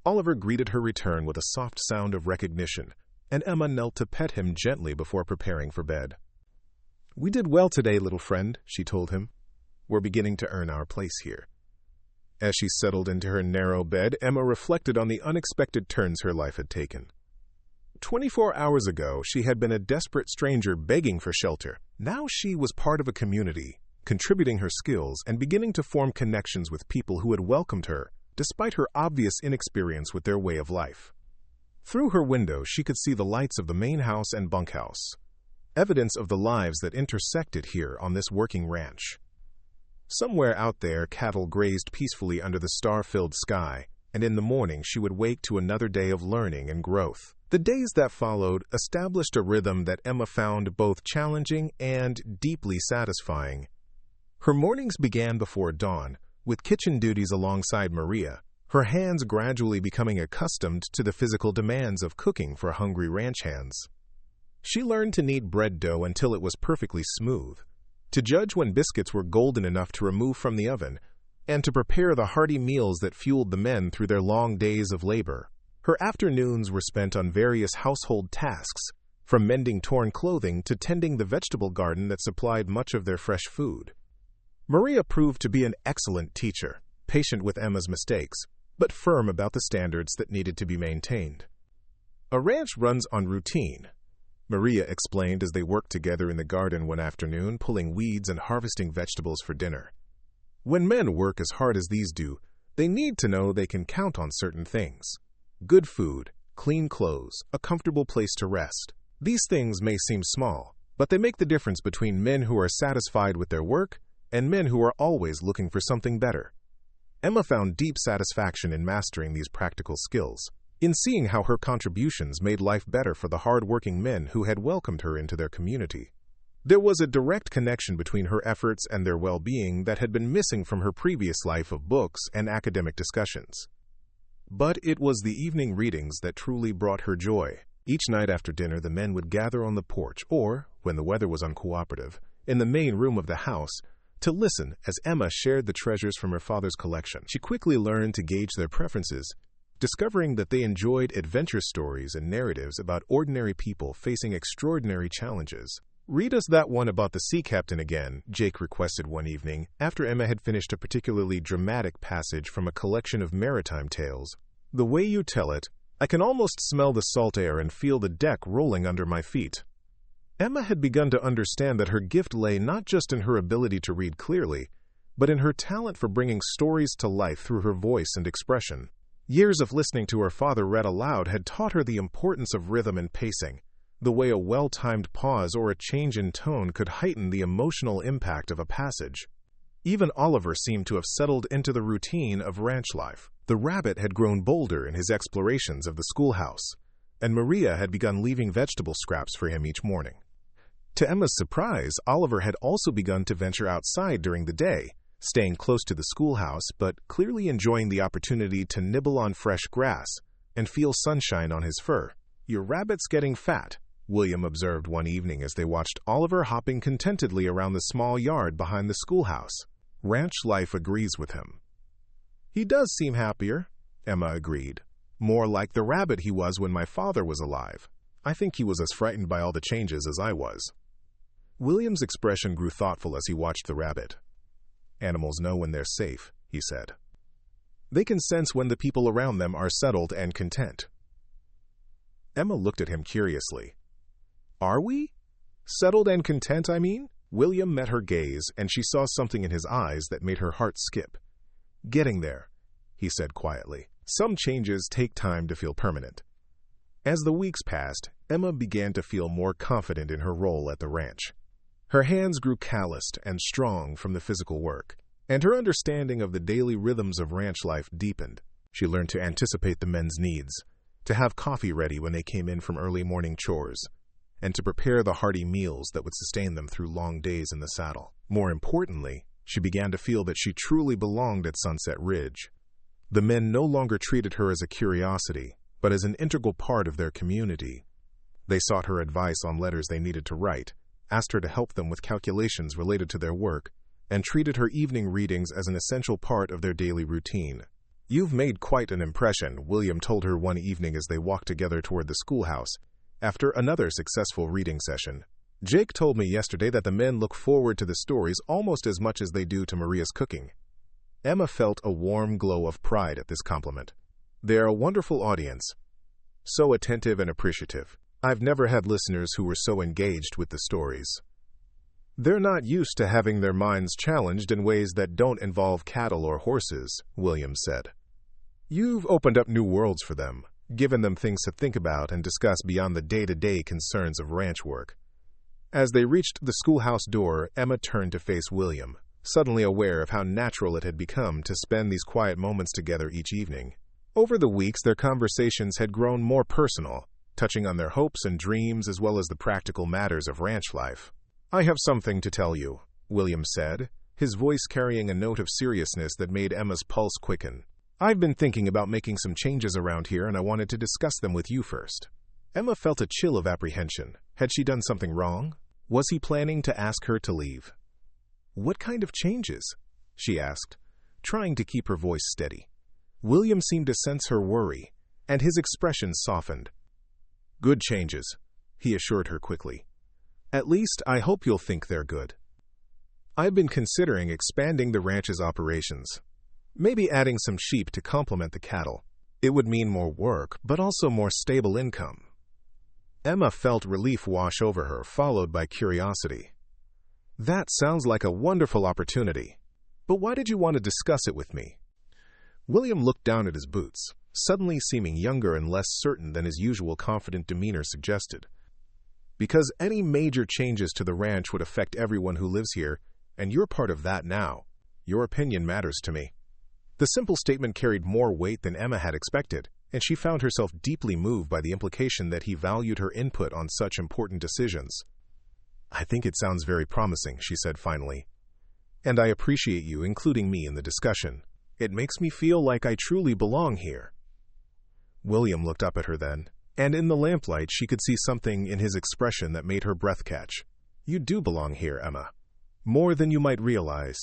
Oliver greeted her return with a soft sound of recognition, and Emma knelt to pet him gently before preparing for bed. "We did well today, little friend," she told him. "We're beginning to earn our place here." As she settled into her narrow bed, Emma reflected on the unexpected turns her life had taken. 24 hours ago, she had been a desperate stranger begging for shelter. Now she was part of a community, contributing her skills and beginning to form connections with people who had welcomed her, despite her obvious inexperience with their way of life. Through her window, she could see the lights of the main house and bunkhouse, evidence of the lives that intersected here on this working ranch. Somewhere out there, cattle grazed peacefully under the star-filled sky, and in the morning she would wake to another day of learning and growth. The days that followed established a rhythm that Emma found both challenging and deeply satisfying. Her mornings began before dawn, with kitchen duties alongside Maria, her hands gradually becoming accustomed to the physical demands of cooking for hungry ranch hands. She learned to knead bread dough until it was perfectly smooth, to judge when biscuits were golden enough to remove from the oven, and to prepare the hearty meals that fueled the men through their long days of labor. Her afternoons were spent on various household tasks, from mending torn clothing to tending the vegetable garden that supplied much of their fresh food. Maria proved to be an excellent teacher, patient with Emma's mistakes, but firm about the standards that needed to be maintained. "A ranch runs on routine," Maria explained as they worked together in the garden one afternoon, pulling weeds and harvesting vegetables for dinner. "When men work as hard as these do, they need to know they can count on certain things: good food, clean clothes, a comfortable place to rest. These things may seem small, but they make the difference between men who are satisfied with their work and men who are always looking for something better." Emma found deep satisfaction in mastering these practical skills, in seeing how her contributions made life better for the hard-working men who had welcomed her into their community. There was a direct connection between her efforts and their well-being that had been missing from her previous life of books and academic discussions. But it was the evening readings that truly brought her joy. Each night after dinner, the men would gather on the porch or, when the weather was uncooperative, in the main room of the house, to listen as Emma shared the treasures from her father's collection. She quickly learned to gauge their preferences, discovering that they enjoyed adventure stories and narratives about ordinary people facing extraordinary challenges. "Read us that one about the sea captain again," Jake requested one evening, after Emma had finished a particularly dramatic passage from a collection of maritime tales. "The way you tell it, I can almost smell the salt air and feel the deck rolling under my feet." Emma had begun to understand that her gift lay not just in her ability to read clearly, but in her talent for bringing stories to life through her voice and expression. Years of listening to her father read aloud had taught her the importance of rhythm and pacing, the way a well-timed pause or a change in tone could heighten the emotional impact of a passage. Even Oliver seemed to have settled into the routine of ranch life. The rabbit had grown bolder in his explorations of the schoolhouse, and Maria had begun leaving vegetable scraps for him each morning. To Emma's surprise, Oliver had also begun to venture outside during the day, staying close to the schoolhouse, but clearly enjoying the opportunity to nibble on fresh grass and feel sunshine on his fur. "Your rabbit's getting fat," William observed one evening as they watched Oliver hopping contentedly around the small yard behind the schoolhouse. Ranch life agrees with him. "He does seem happier," Emma agreed. "More like the rabbit he was when my father was alive. I think he was as frightened by all the changes as I was." William's expression grew thoughtful as he watched the rabbit. "Animals know when they're safe," he said. "They can sense when the people around them are settled and content." Emma looked at him curiously. "Are we? Settled and content, I mean?" William met her gaze, and she saw something in his eyes that made her heart skip. "Getting there," he said quietly. "Some changes take time to feel permanent." As the weeks passed, Emma began to feel more confident in her role at the ranch. Her hands grew calloused and strong from the physical work, and her understanding of the daily rhythms of ranch life deepened. She learned to anticipate the men's needs, to have coffee ready when they came in from early morning chores, and to prepare the hearty meals that would sustain them through long days in the saddle. More importantly, she began to feel that she truly belonged at Sunset Ridge. The men no longer treated her as a curiosity, but as an integral part of their community. They sought her advice on letters they needed to write, asked her to help them with calculations related to their work, and treated her evening readings as an essential part of their daily routine. "You've made quite an impression," William told her one evening as they walked together toward the schoolhouse, after another successful reading session. "Jake told me yesterday that the men look forward to the stories almost as much as they do to Maria's cooking." Emma felt a warm glow of pride at this compliment. "They're a wonderful audience, so attentive and appreciative. I've never had listeners who were so engaged with the stories. They're not used to having their minds challenged in ways that don't involve cattle or horses," William said. "You've opened up new worlds for them, given them things to think about and discuss beyond the day-to-day concerns of ranch work." As they reached the schoolhouse door, Emma turned to face William, suddenly aware of how natural it had become to spend these quiet moments together each evening. Over the weeks, their conversations had grown more personal, touching on their hopes and dreams as well as the practical matters of ranch life. "I have something to tell you," William said, his voice carrying a note of seriousness that made Emma's pulse quicken. "I've been thinking about making some changes around here, and I wanted to discuss them with you first." Emma felt a chill of apprehension. Had she done something wrong? Was he planning to ask her to leave? "What kind of changes?" she asked, trying to keep her voice steady. William seemed to sense her worry, and his expression softened. "Good changes," he assured her quickly. "At least, I hope you'll think they're good. I've been considering expanding the ranch's operations. Maybe adding some sheep to complement the cattle. It would mean more work, but also more stable income." Emma felt relief wash over her, followed by curiosity. "That sounds like a wonderful opportunity. But why did you want to discuss it with me?" William looked down at his boots, suddenly seeming younger and less certain than his usual confident demeanor suggested. "Because any major changes to the ranch would affect everyone who lives here, and you're part of that now. Your opinion matters to me." The simple statement carried more weight than Emma had expected, and she found herself deeply moved by the implication that he valued her input on such important decisions. "I think it sounds very promising," she said finally. "And I appreciate you including me in the discussion. It makes me feel like I truly belong here." William looked up at her then, and in the lamplight she could see something in his expression that made her breath catch. "You do belong here, Emma. More than you might realize."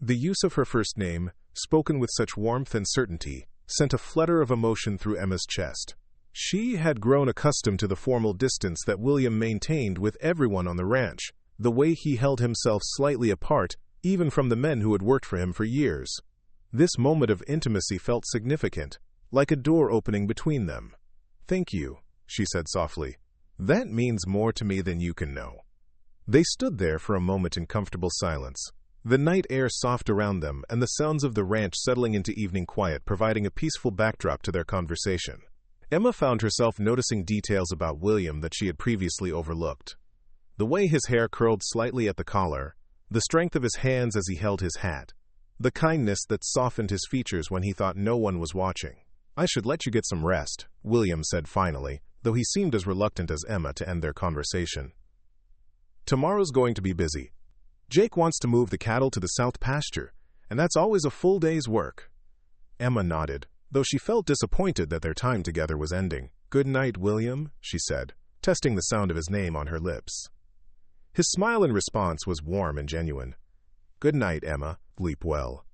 The use of her first name, spoken with such warmth and certainty, sent a flutter of emotion through Emma's chest. She had grown accustomed to the formal distance that William maintained with everyone on the ranch, the way he held himself slightly apart, even from the men who had worked for him for years. This moment of intimacy felt significant, like a door opening between them. "Thank you," she said softly. "That means more to me than you can know." They stood there for a moment in comfortable silence, the night air soft around them and the sounds of the ranch settling into evening quiet providing a peaceful backdrop to their conversation. Emma found herself noticing details about William that she had previously overlooked. The way his hair curled slightly at the collar, the strength of his hands as he held his hat, the kindness that softened his features when he thought no one was watching. "I should let you get some rest," William said finally, though he seemed as reluctant as Emma to end their conversation. "Tomorrow's going to be busy. Jake wants to move the cattle to the south pasture, and that's always a full day's work." Emma nodded, though she felt disappointed that their time together was ending. "Good night, William," she said, testing the sound of his name on her lips. His smile in response was warm and genuine. "Good night, Emma. Sleep well."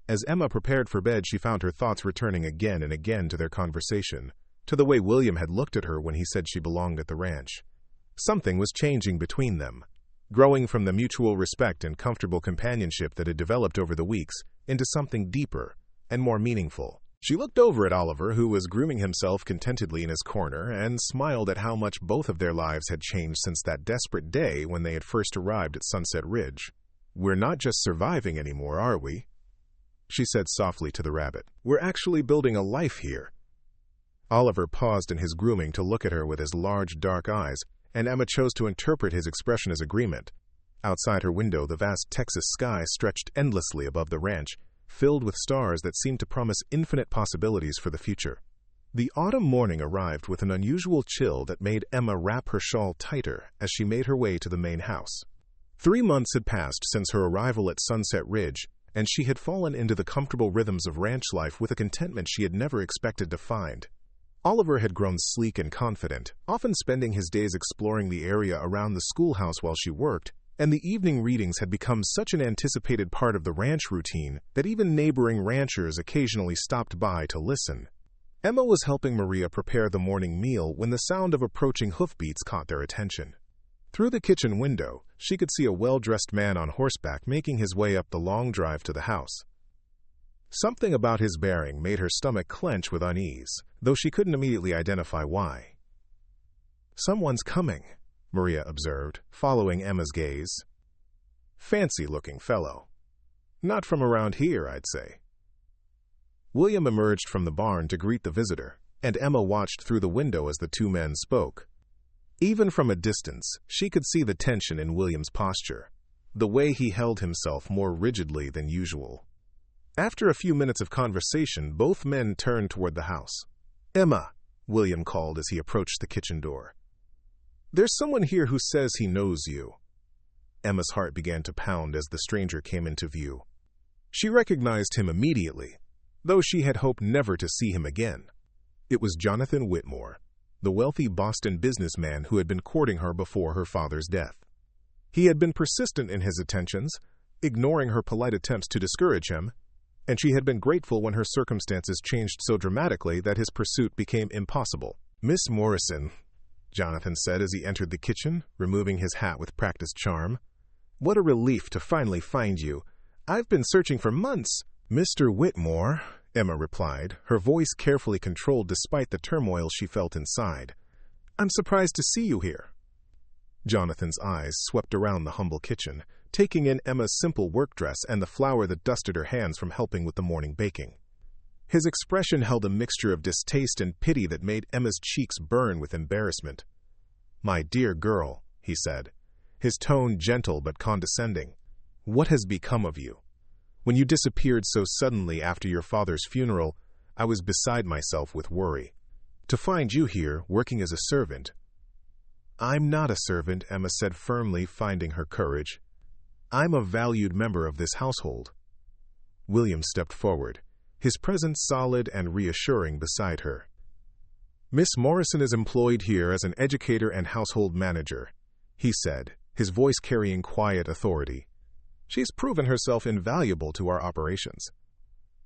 As Emma prepared for bed, she found her thoughts returning again and again to their conversation, to the way William had looked at her when he said she belonged at the ranch. Something was changing between them. growing from the mutual respect and comfortable companionship that had developed over the weeks into something deeper and more meaningful. She looked over at Oliver, who was grooming himself contentedly in his corner, and smiled at how much both of their lives had changed since that desperate day when they had first arrived at Sunset Ridge. "We're not just surviving anymore, are we?" she said softly to the rabbit. "We're actually building a life here." Oliver paused in his grooming to look at her with his large, dark eyes, and Emma chose to interpret his expression as agreement. Outside her window, the vast Texas sky stretched endlessly above the ranch, filled with stars that seemed to promise infinite possibilities for the future. The autumn morning arrived with an unusual chill that made Emma wrap her shawl tighter as she made her way to the main house. 3 months had passed since her arrival at Sunset Ridge, and she had fallen into the comfortable rhythms of ranch life with a contentment she had never expected to find. Oliver had grown sleek and confident, often spending his days exploring the area around the schoolhouse while she worked, and the evening readings had become such an anticipated part of the ranch routine that even neighboring ranchers occasionally stopped by to listen. Emma was helping Maria prepare the morning meal when the sound of approaching hoofbeats caught their attention. Through the kitchen window, she could see a well-dressed man on horseback making his way up the long drive to the house. Something about his bearing made her stomach clench with unease, though she couldn't immediately identify why. "Someone's coming," Maria observed, following Emma's gaze. "Fancy-looking fellow. Not from around here, I'd say." William emerged from the barn to greet the visitor, and Emma watched through the window as the two men spoke. Even from a distance, she could see the tension in William's posture, the way he held himself more rigidly than usual. After a few minutes of conversation, both men turned toward the house. "Emma," William called as he approached the kitchen door. "There's someone here who says he knows you." Emma's heart began to pound as the stranger came into view. She recognized him immediately, though she had hoped never to see him again. It was Jonathan Whitmore, the wealthy Boston businessman who had been courting her before her father's death. He had been persistent in his attentions, ignoring her polite attempts to discourage him, and she had been grateful when her circumstances changed so dramatically that his pursuit became impossible. "Miss Morrison," Jonathan said as he entered the kitchen, removing his hat with practiced charm. "What a relief to finally find you. I've been searching for months." "Mr. Whitmore," Emma replied, her voice carefully controlled despite the turmoil she felt inside. "I'm surprised to see you here." Jonathan's eyes swept around the humble kitchen, taking in Emma's simple work dress and the flour that dusted her hands from helping with the morning baking. His expression held a mixture of distaste and pity that made Emma's cheeks burn with embarrassment. "My dear girl," he said, his tone gentle but condescending, "what has become of you? When you disappeared so suddenly after your father's funeral, I was beside myself with worry. To find you here, working as a servant—" "I'm not a servant," Emma said firmly, finding her courage. "I'm a valued member of this household." William stepped forward, his presence solid and reassuring beside her. "Miss Morrison is employed here as an educator and household manager," he said, his voice carrying quiet authority. "She's proven herself invaluable to our operations."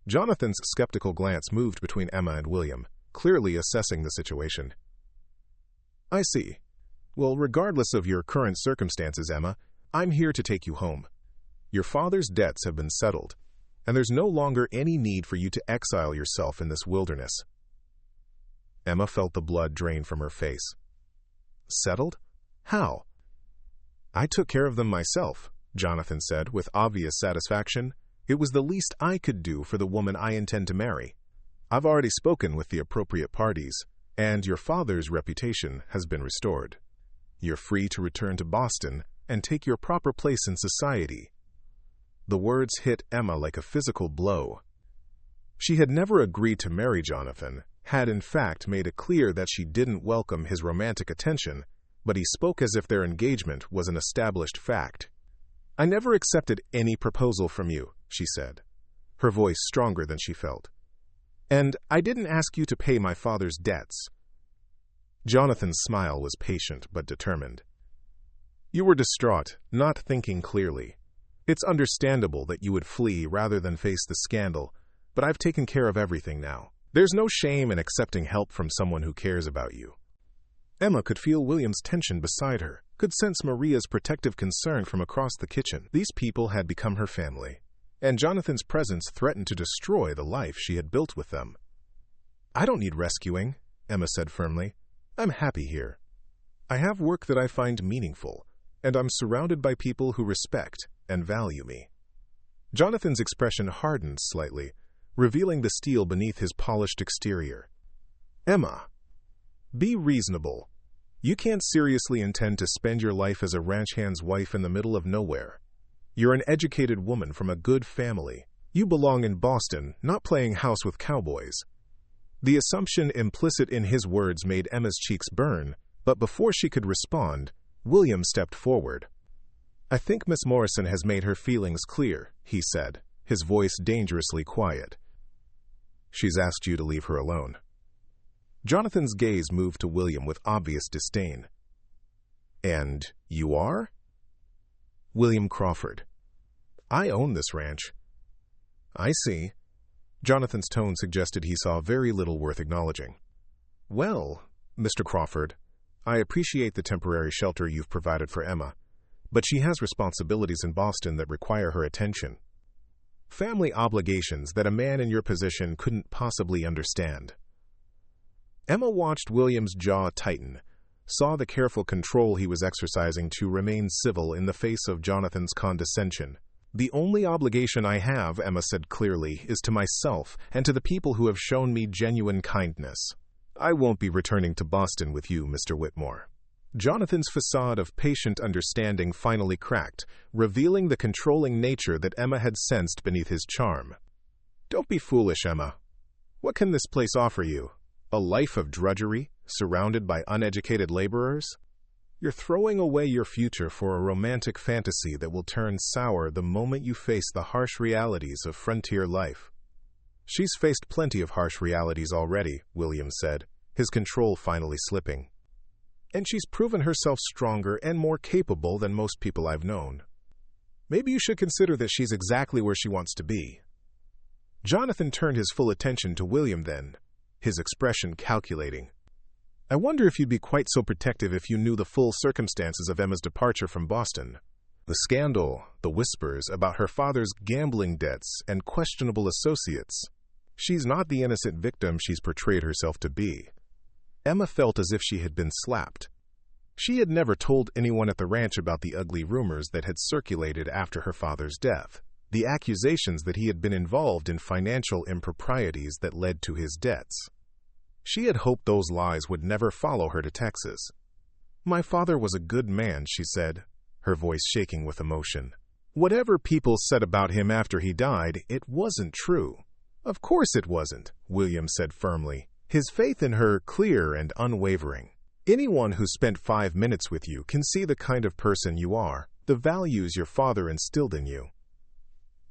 Jonathan's skeptical glance moved between Emma and William, clearly assessing the situation. "I see. Well, regardless of your current circumstances, Emma, I'm here to take you home. Your father's debts have been settled, and there's no longer any need for you to exile yourself in this wilderness." Emma felt the blood drain from her face. "Settled? How?" "I took care of them myself," Jonathan said with obvious satisfaction. "It was the least I could do for the woman I intend to marry. I've already spoken with the appropriate parties, and your father's reputation has been restored. You're free to return to Boston and take your proper place in society." The words hit Emma like a physical blow. She had never agreed to marry Jonathan, had in fact made it clear that she didn't welcome his romantic attention, but he spoke as if their engagement was an established fact. "I never accepted any proposal from you," she said, her voice stronger than she felt. "And I didn't ask you to pay my father's debts." Jonathan's smile was patient but determined. "You were distraught, not thinking clearly. It's understandable that you would flee rather than face the scandal, but I've taken care of everything now. There's no shame in accepting help from someone who cares about you." Emma could feel William's tension beside her, could sense Maria's protective concern from across the kitchen. These people had become her family, and Jonathan's presence threatened to destroy the life she had built with them. "I don't need rescuing," Emma said firmly. "I'm happy here. I have work that I find meaningful, and I'm surrounded by people who respect and value me." Jonathan's expression hardened slightly, revealing the steel beneath his polished exterior. "Emma, be reasonable. You can't seriously intend to spend your life as a ranch hand's wife in the middle of nowhere. You're an educated woman from a good family. You belong in Boston, not playing house with cowboys." The assumption implicit in his words made Emma's cheeks burn, but before she could respond, William stepped forward. "I think Miss Morrison has made her feelings clear," he said, his voice dangerously quiet. "She's asked you to leave her alone." Jonathan's gaze moved to William with obvious disdain. "And you are?" "William Crawford. I own this ranch." "I see." Jonathan's tone suggested he saw very little worth acknowledging. "Well, Mr. Crawford, I appreciate the temporary shelter you've provided for Emma, but she has responsibilities in Boston that require her attention. Family obligations that a man in your position couldn't possibly understand." Emma watched William's jaw tighten, saw the careful control he was exercising to remain civil in the face of Jonathan's condescension. "The only obligation I have," Emma said clearly, "is to myself and to the people who have shown me genuine kindness. I won't be returning to Boston with you, Mr. Whitmore." Jonathan's facade of patient understanding finally cracked, revealing the controlling nature that Emma had sensed beneath his charm. "Don't be foolish, Emma. What can this place offer you? A life of drudgery, surrounded by uneducated laborers? You're throwing away your future for a romantic fantasy that will turn sour the moment you face the harsh realities of frontier life." "She's faced plenty of harsh realities already," William said, his control finally slipping. "And she's proven herself stronger and more capable than most people I've known. Maybe you should consider that she's exactly where she wants to be." Jonathan turned his full attention to William then, his expression calculating. "I wonder if you'd be quite so protective if you knew the full circumstances of Emma's departure from Boston. The scandal, the whispers about her father's gambling debts and questionable associates. She's not the innocent victim she's portrayed herself to be." Emma felt as if she had been slapped. She had never told anyone at the ranch about the ugly rumors that had circulated after her father's death, the accusations that he had been involved in financial improprieties that led to his debts. She had hoped those lies would never follow her to Texas. "My father was a good man," she said, her voice shaking with emotion. "Whatever people said about him after he died, it wasn't true." "Of course it wasn't," William said firmly, his faith in her clear and unwavering. "Anyone who spent 5 minutes with you can see the kind of person you are, the values your father instilled in you."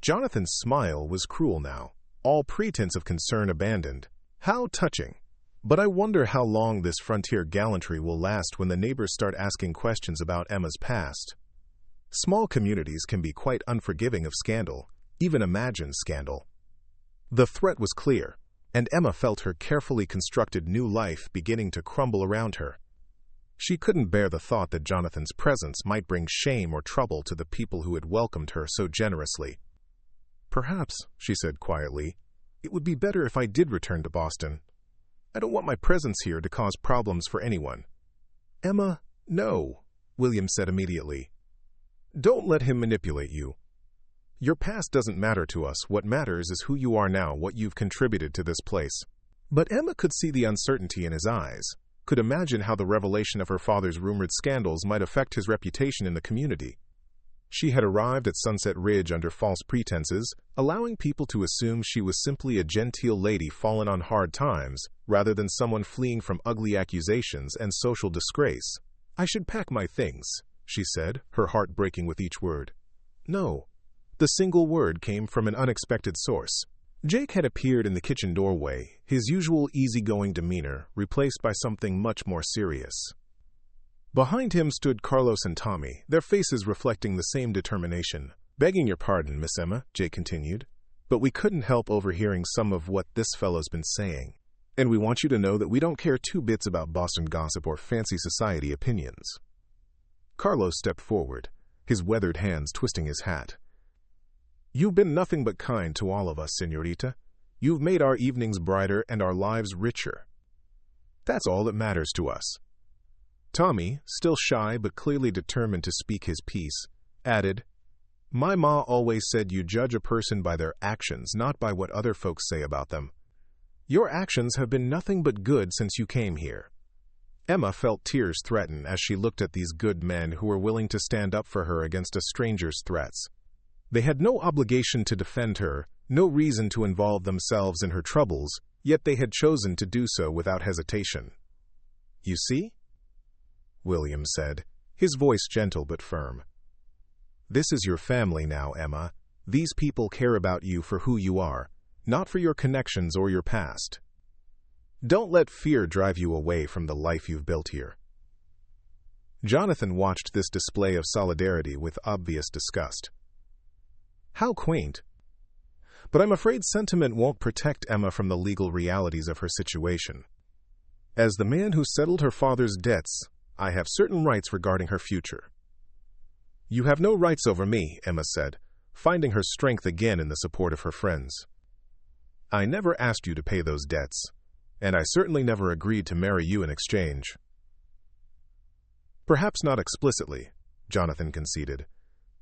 Jonathan's smile was cruel now, all pretense of concern abandoned. "How touching. But I wonder how long this frontier gallantry will last when the neighbors start asking questions about Emma's past." Small communities can be quite unforgiving of scandal, even imagined scandal. The threat was clear, and Emma felt her carefully constructed new life beginning to crumble around her. She couldn't bear the thought that Jonathan's presence might bring shame or trouble to the people who had welcomed her so generously. "Perhaps," she said quietly, "it would be better if I did return to Boston. I don't want my presence here to cause problems for anyone." "Emma, no," William said immediately. "Don't let him manipulate you. Your past doesn't matter to us. What matters is who you are now, what you've contributed to this place." But Emma could see the uncertainty in his eyes, could imagine how the revelation of her father's rumored scandals might affect his reputation in the community. She had arrived at Sunset Ridge under false pretenses, allowing people to assume she was simply a genteel lady fallen on hard times, rather than someone fleeing from ugly accusations and social disgrace. "I should pack my things," she said, her heart breaking with each word. "No." The single word came from an unexpected source. Jake had appeared in the kitchen doorway, his usual easygoing demeanor replaced by something much more serious. Behind him stood Carlos and Tommy, their faces reflecting the same determination. "Begging your pardon, Miss Emma," Jake continued, "but we couldn't help overhearing some of what this fellow's been saying." And we want you to know that we don't care two bits about Boston gossip or fancy society opinions. Carlos stepped forward, his weathered hands twisting his hat. You've been nothing but kind to all of us, señorita. You've made our evenings brighter and our lives richer. That's all that matters to us. Tommy, still shy but clearly determined to speak his piece, added, My ma always said you judge a person by their actions, not by what other folks say about them. Your actions have been nothing but good since you came here. Emma felt tears threaten as she looked at these good men who were willing to stand up for her against a stranger's threats. They had no obligation to defend her, no reason to involve themselves in her troubles, yet they had chosen to do so without hesitation. You see? William said, his voice gentle but firm. This is your family now, Emma. These people care about you for who you are, not for your connections or your past. Don't let fear drive you away from the life you've built here. Jonathan watched this display of solidarity with obvious disgust. How quaint. But I'm afraid sentiment won't protect Emma from the legal realities of her situation. As the man who settled her father's debts, I have certain rights regarding her future. You have no rights over me, Emma said, finding her strength again in the support of her friends. I never asked you to pay those debts, and I certainly never agreed to marry you in exchange. Perhaps not explicitly, Jonathan conceded,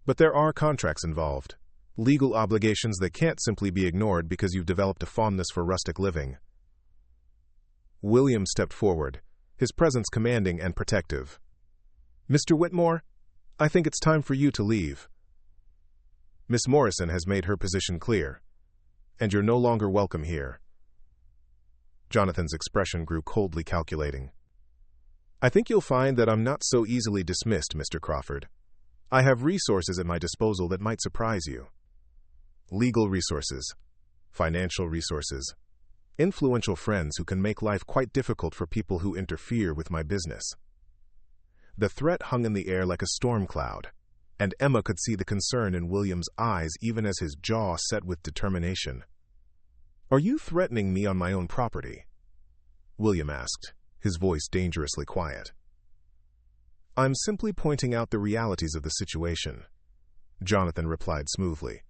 but there are contracts involved. Legal obligations that can't simply be ignored because you've developed a fondness for rustic living. William stepped forward, his presence commanding and protective. Mr. Whitmore, I think it's time for you to leave. Miss Morrison has made her position clear, and you're no longer welcome here. Jonathan's expression grew coldly calculating. I think you'll find that I'm not so easily dismissed, Mr. Crawford. I have resources at my disposal that might surprise you. Legal resources, financial resources, influential friends who can make life quite difficult for people who interfere with my business. The threat hung in the air like a storm cloud, and Emma could see the concern in William's eyes even as his jaw set with determination. Are you threatening me on my own property? William asked, his voice dangerously quiet. I'm simply pointing out the realities of the situation, Jonathan replied smoothly.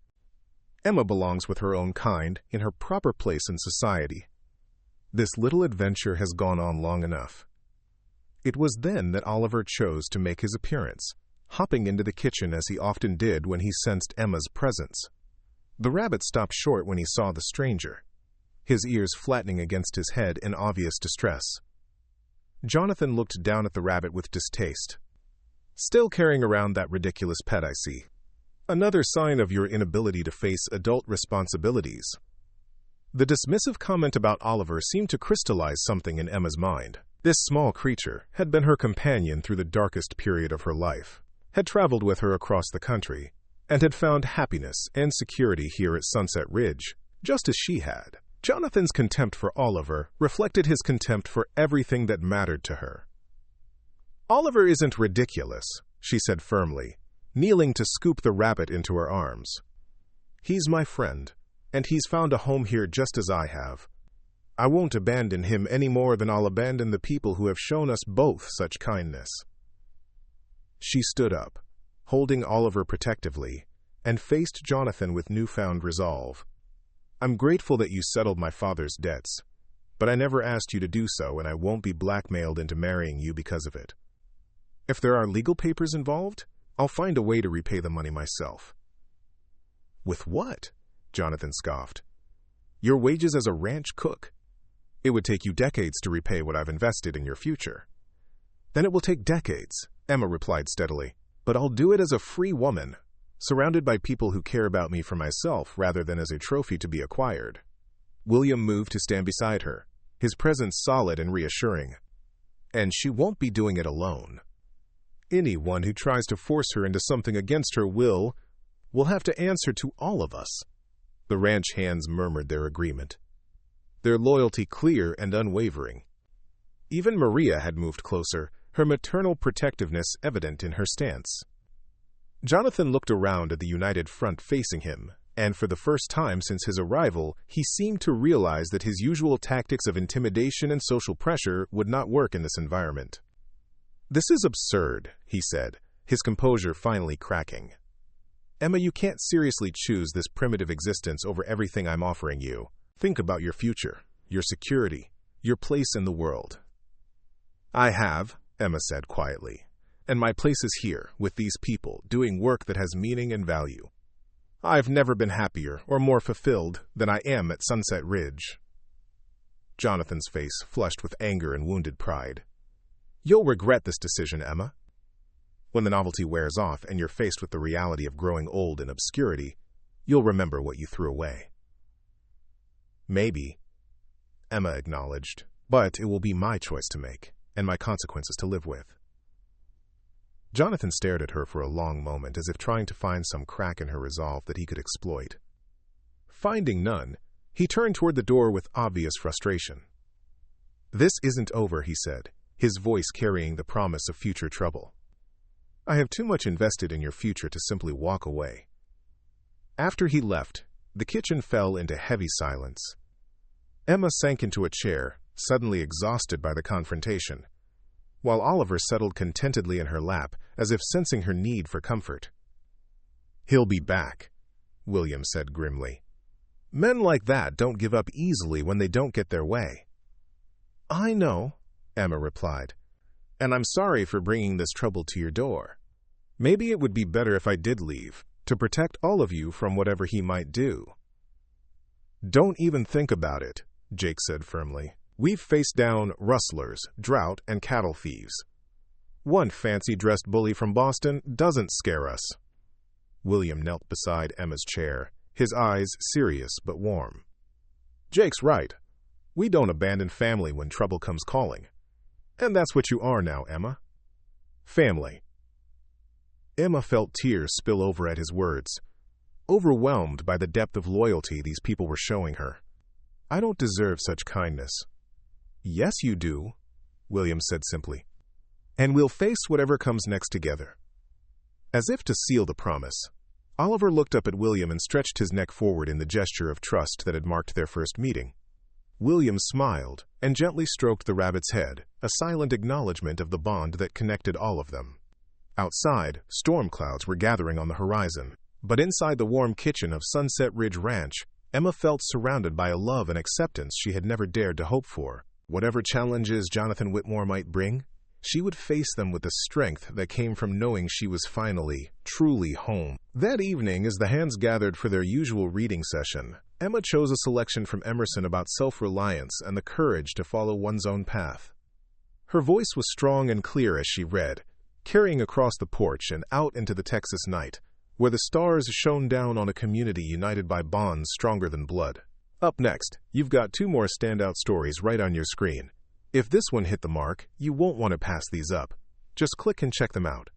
Emma belongs with her own kind, in her proper place in society. This little adventure has gone on long enough. It was then that Oliver chose to make his appearance, hopping into the kitchen as he often did when he sensed Emma's presence. The rabbit stopped short when he saw the stranger, his ears flattening against his head in obvious distress. Jonathan looked down at the rabbit with distaste. Still carrying around that ridiculous pet, I see. Another sign of your inability to face adult responsibilities. The dismissive comment about Oliver seemed to crystallize something in Emma's mind. This small creature had been her companion through the darkest period of her life, had traveled with her across the country, and had found happiness and security here at Sunset Ridge, just as she had. Jonathan's contempt for Oliver reflected his contempt for everything that mattered to her. Oliver isn't ridiculous, she said firmly, kneeling to scoop the rabbit into her arms. He's my friend, and he's found a home here just as I have. I won't abandon him any more than I'll abandon the people who have shown us both such kindness. She stood up, holding Oliver protectively, and faced Jonathan with newfound resolve. I'm grateful that you settled my father's debts, but I never asked you to do so, and I won't be blackmailed into marrying you because of it. If there are legal papers involved, I'll find a way to repay the money myself. With what? Jonathan scoffed. Your wages as a ranch cook. It would take you decades to repay what I've invested in your future. Then it will take decades, Emma replied steadily. But I'll do it as a free woman, surrounded by people who care about me for myself rather than as a trophy to be acquired. William moved to stand beside her, his presence solid and reassuring. And she won't be doing it alone. Anyone who tries to force her into something against her will have to answer to all of us. The ranch hands murmured their agreement, their loyalty clear and unwavering. Even Maria had moved closer, her maternal protectiveness evident in her stance. Jonathan looked around at the united front facing him and for the first time since his arrival, he seemed to realize that his usual tactics of intimidation and social pressure would not work in this environment. "This is absurd," he said, his composure finally cracking. "Emma, you can't seriously choose this primitive existence over everything I'm offering you. Think about your future, your security, your place in the world." "I have," Emma said quietly, "and my place is here, with these people, doing work that has meaning and value. I've never been happier or more fulfilled than I am at Sunset Ridge." Jonathan's face flushed with anger and wounded pride. "You'll regret this decision, Emma. When the novelty wears off and you're faced with the reality of growing old in obscurity, you'll remember what you threw away." "Maybe," Emma acknowledged, "but it will be my choice to make, and my consequences to live with." Jonathan stared at her for a long moment, as if trying to find some crack in her resolve that he could exploit. Finding none, he turned toward the door with obvious frustration. "This isn't over," he said, his voice carrying the promise of future trouble. "I have too much invested in your future to simply walk away." After he left, the kitchen fell into heavy silence. Emma sank into a chair, suddenly exhausted by the confrontation, while Oliver settled contentedly in her lap, as if sensing her need for comfort. "He'll be back," William said grimly. "Men like that don't give up easily when they don't get their way." "I know," Emma replied, "and I'm sorry for bringing this trouble to your door. Maybe it would be better if I did leave, to protect all of you from whatever he might do." "Don't even think about it," Jake said firmly. "We've faced down rustlers, drought, and cattle thieves. One fancy-dressed bully from Boston doesn't scare us." William knelt beside Emma's chair, his eyes serious but warm. "Jake's right. We don't abandon family when trouble comes calling. And that's what you are now, Emma. Family." Emma felt tears spill over at his words, overwhelmed by the depth of loyalty these people were showing her. "I don't deserve such kindness." "Yes, you do," William said simply. "And we'll face whatever comes next together." As if to seal the promise, Oliver looked up at William and stretched his neck forward in the gesture of trust that had marked their first meeting. William smiled and gently stroked the rabbit's head, a silent acknowledgement of the bond that connected all of them. Outside, storm clouds were gathering on the horizon, but inside the warm kitchen of Sunset Ridge Ranch, Emma felt surrounded by a love and acceptance she had never dared to hope for. Whatever challenges Jonathan Whitmore might bring, she would face them with the strength that came from knowing she was finally, truly home. That evening, as the hands gathered for their usual reading session, Emma chose a selection from Emerson about self-reliance and the courage to follow one's own path. Her voice was strong and clear as she read, carrying across the porch and out into the Texas night, where the stars shone down on a community united by bonds stronger than blood. Up next, you've got 2 more standout stories right on your screen. If this one hit the mark, you won't want to pass these up. Just click and check them out.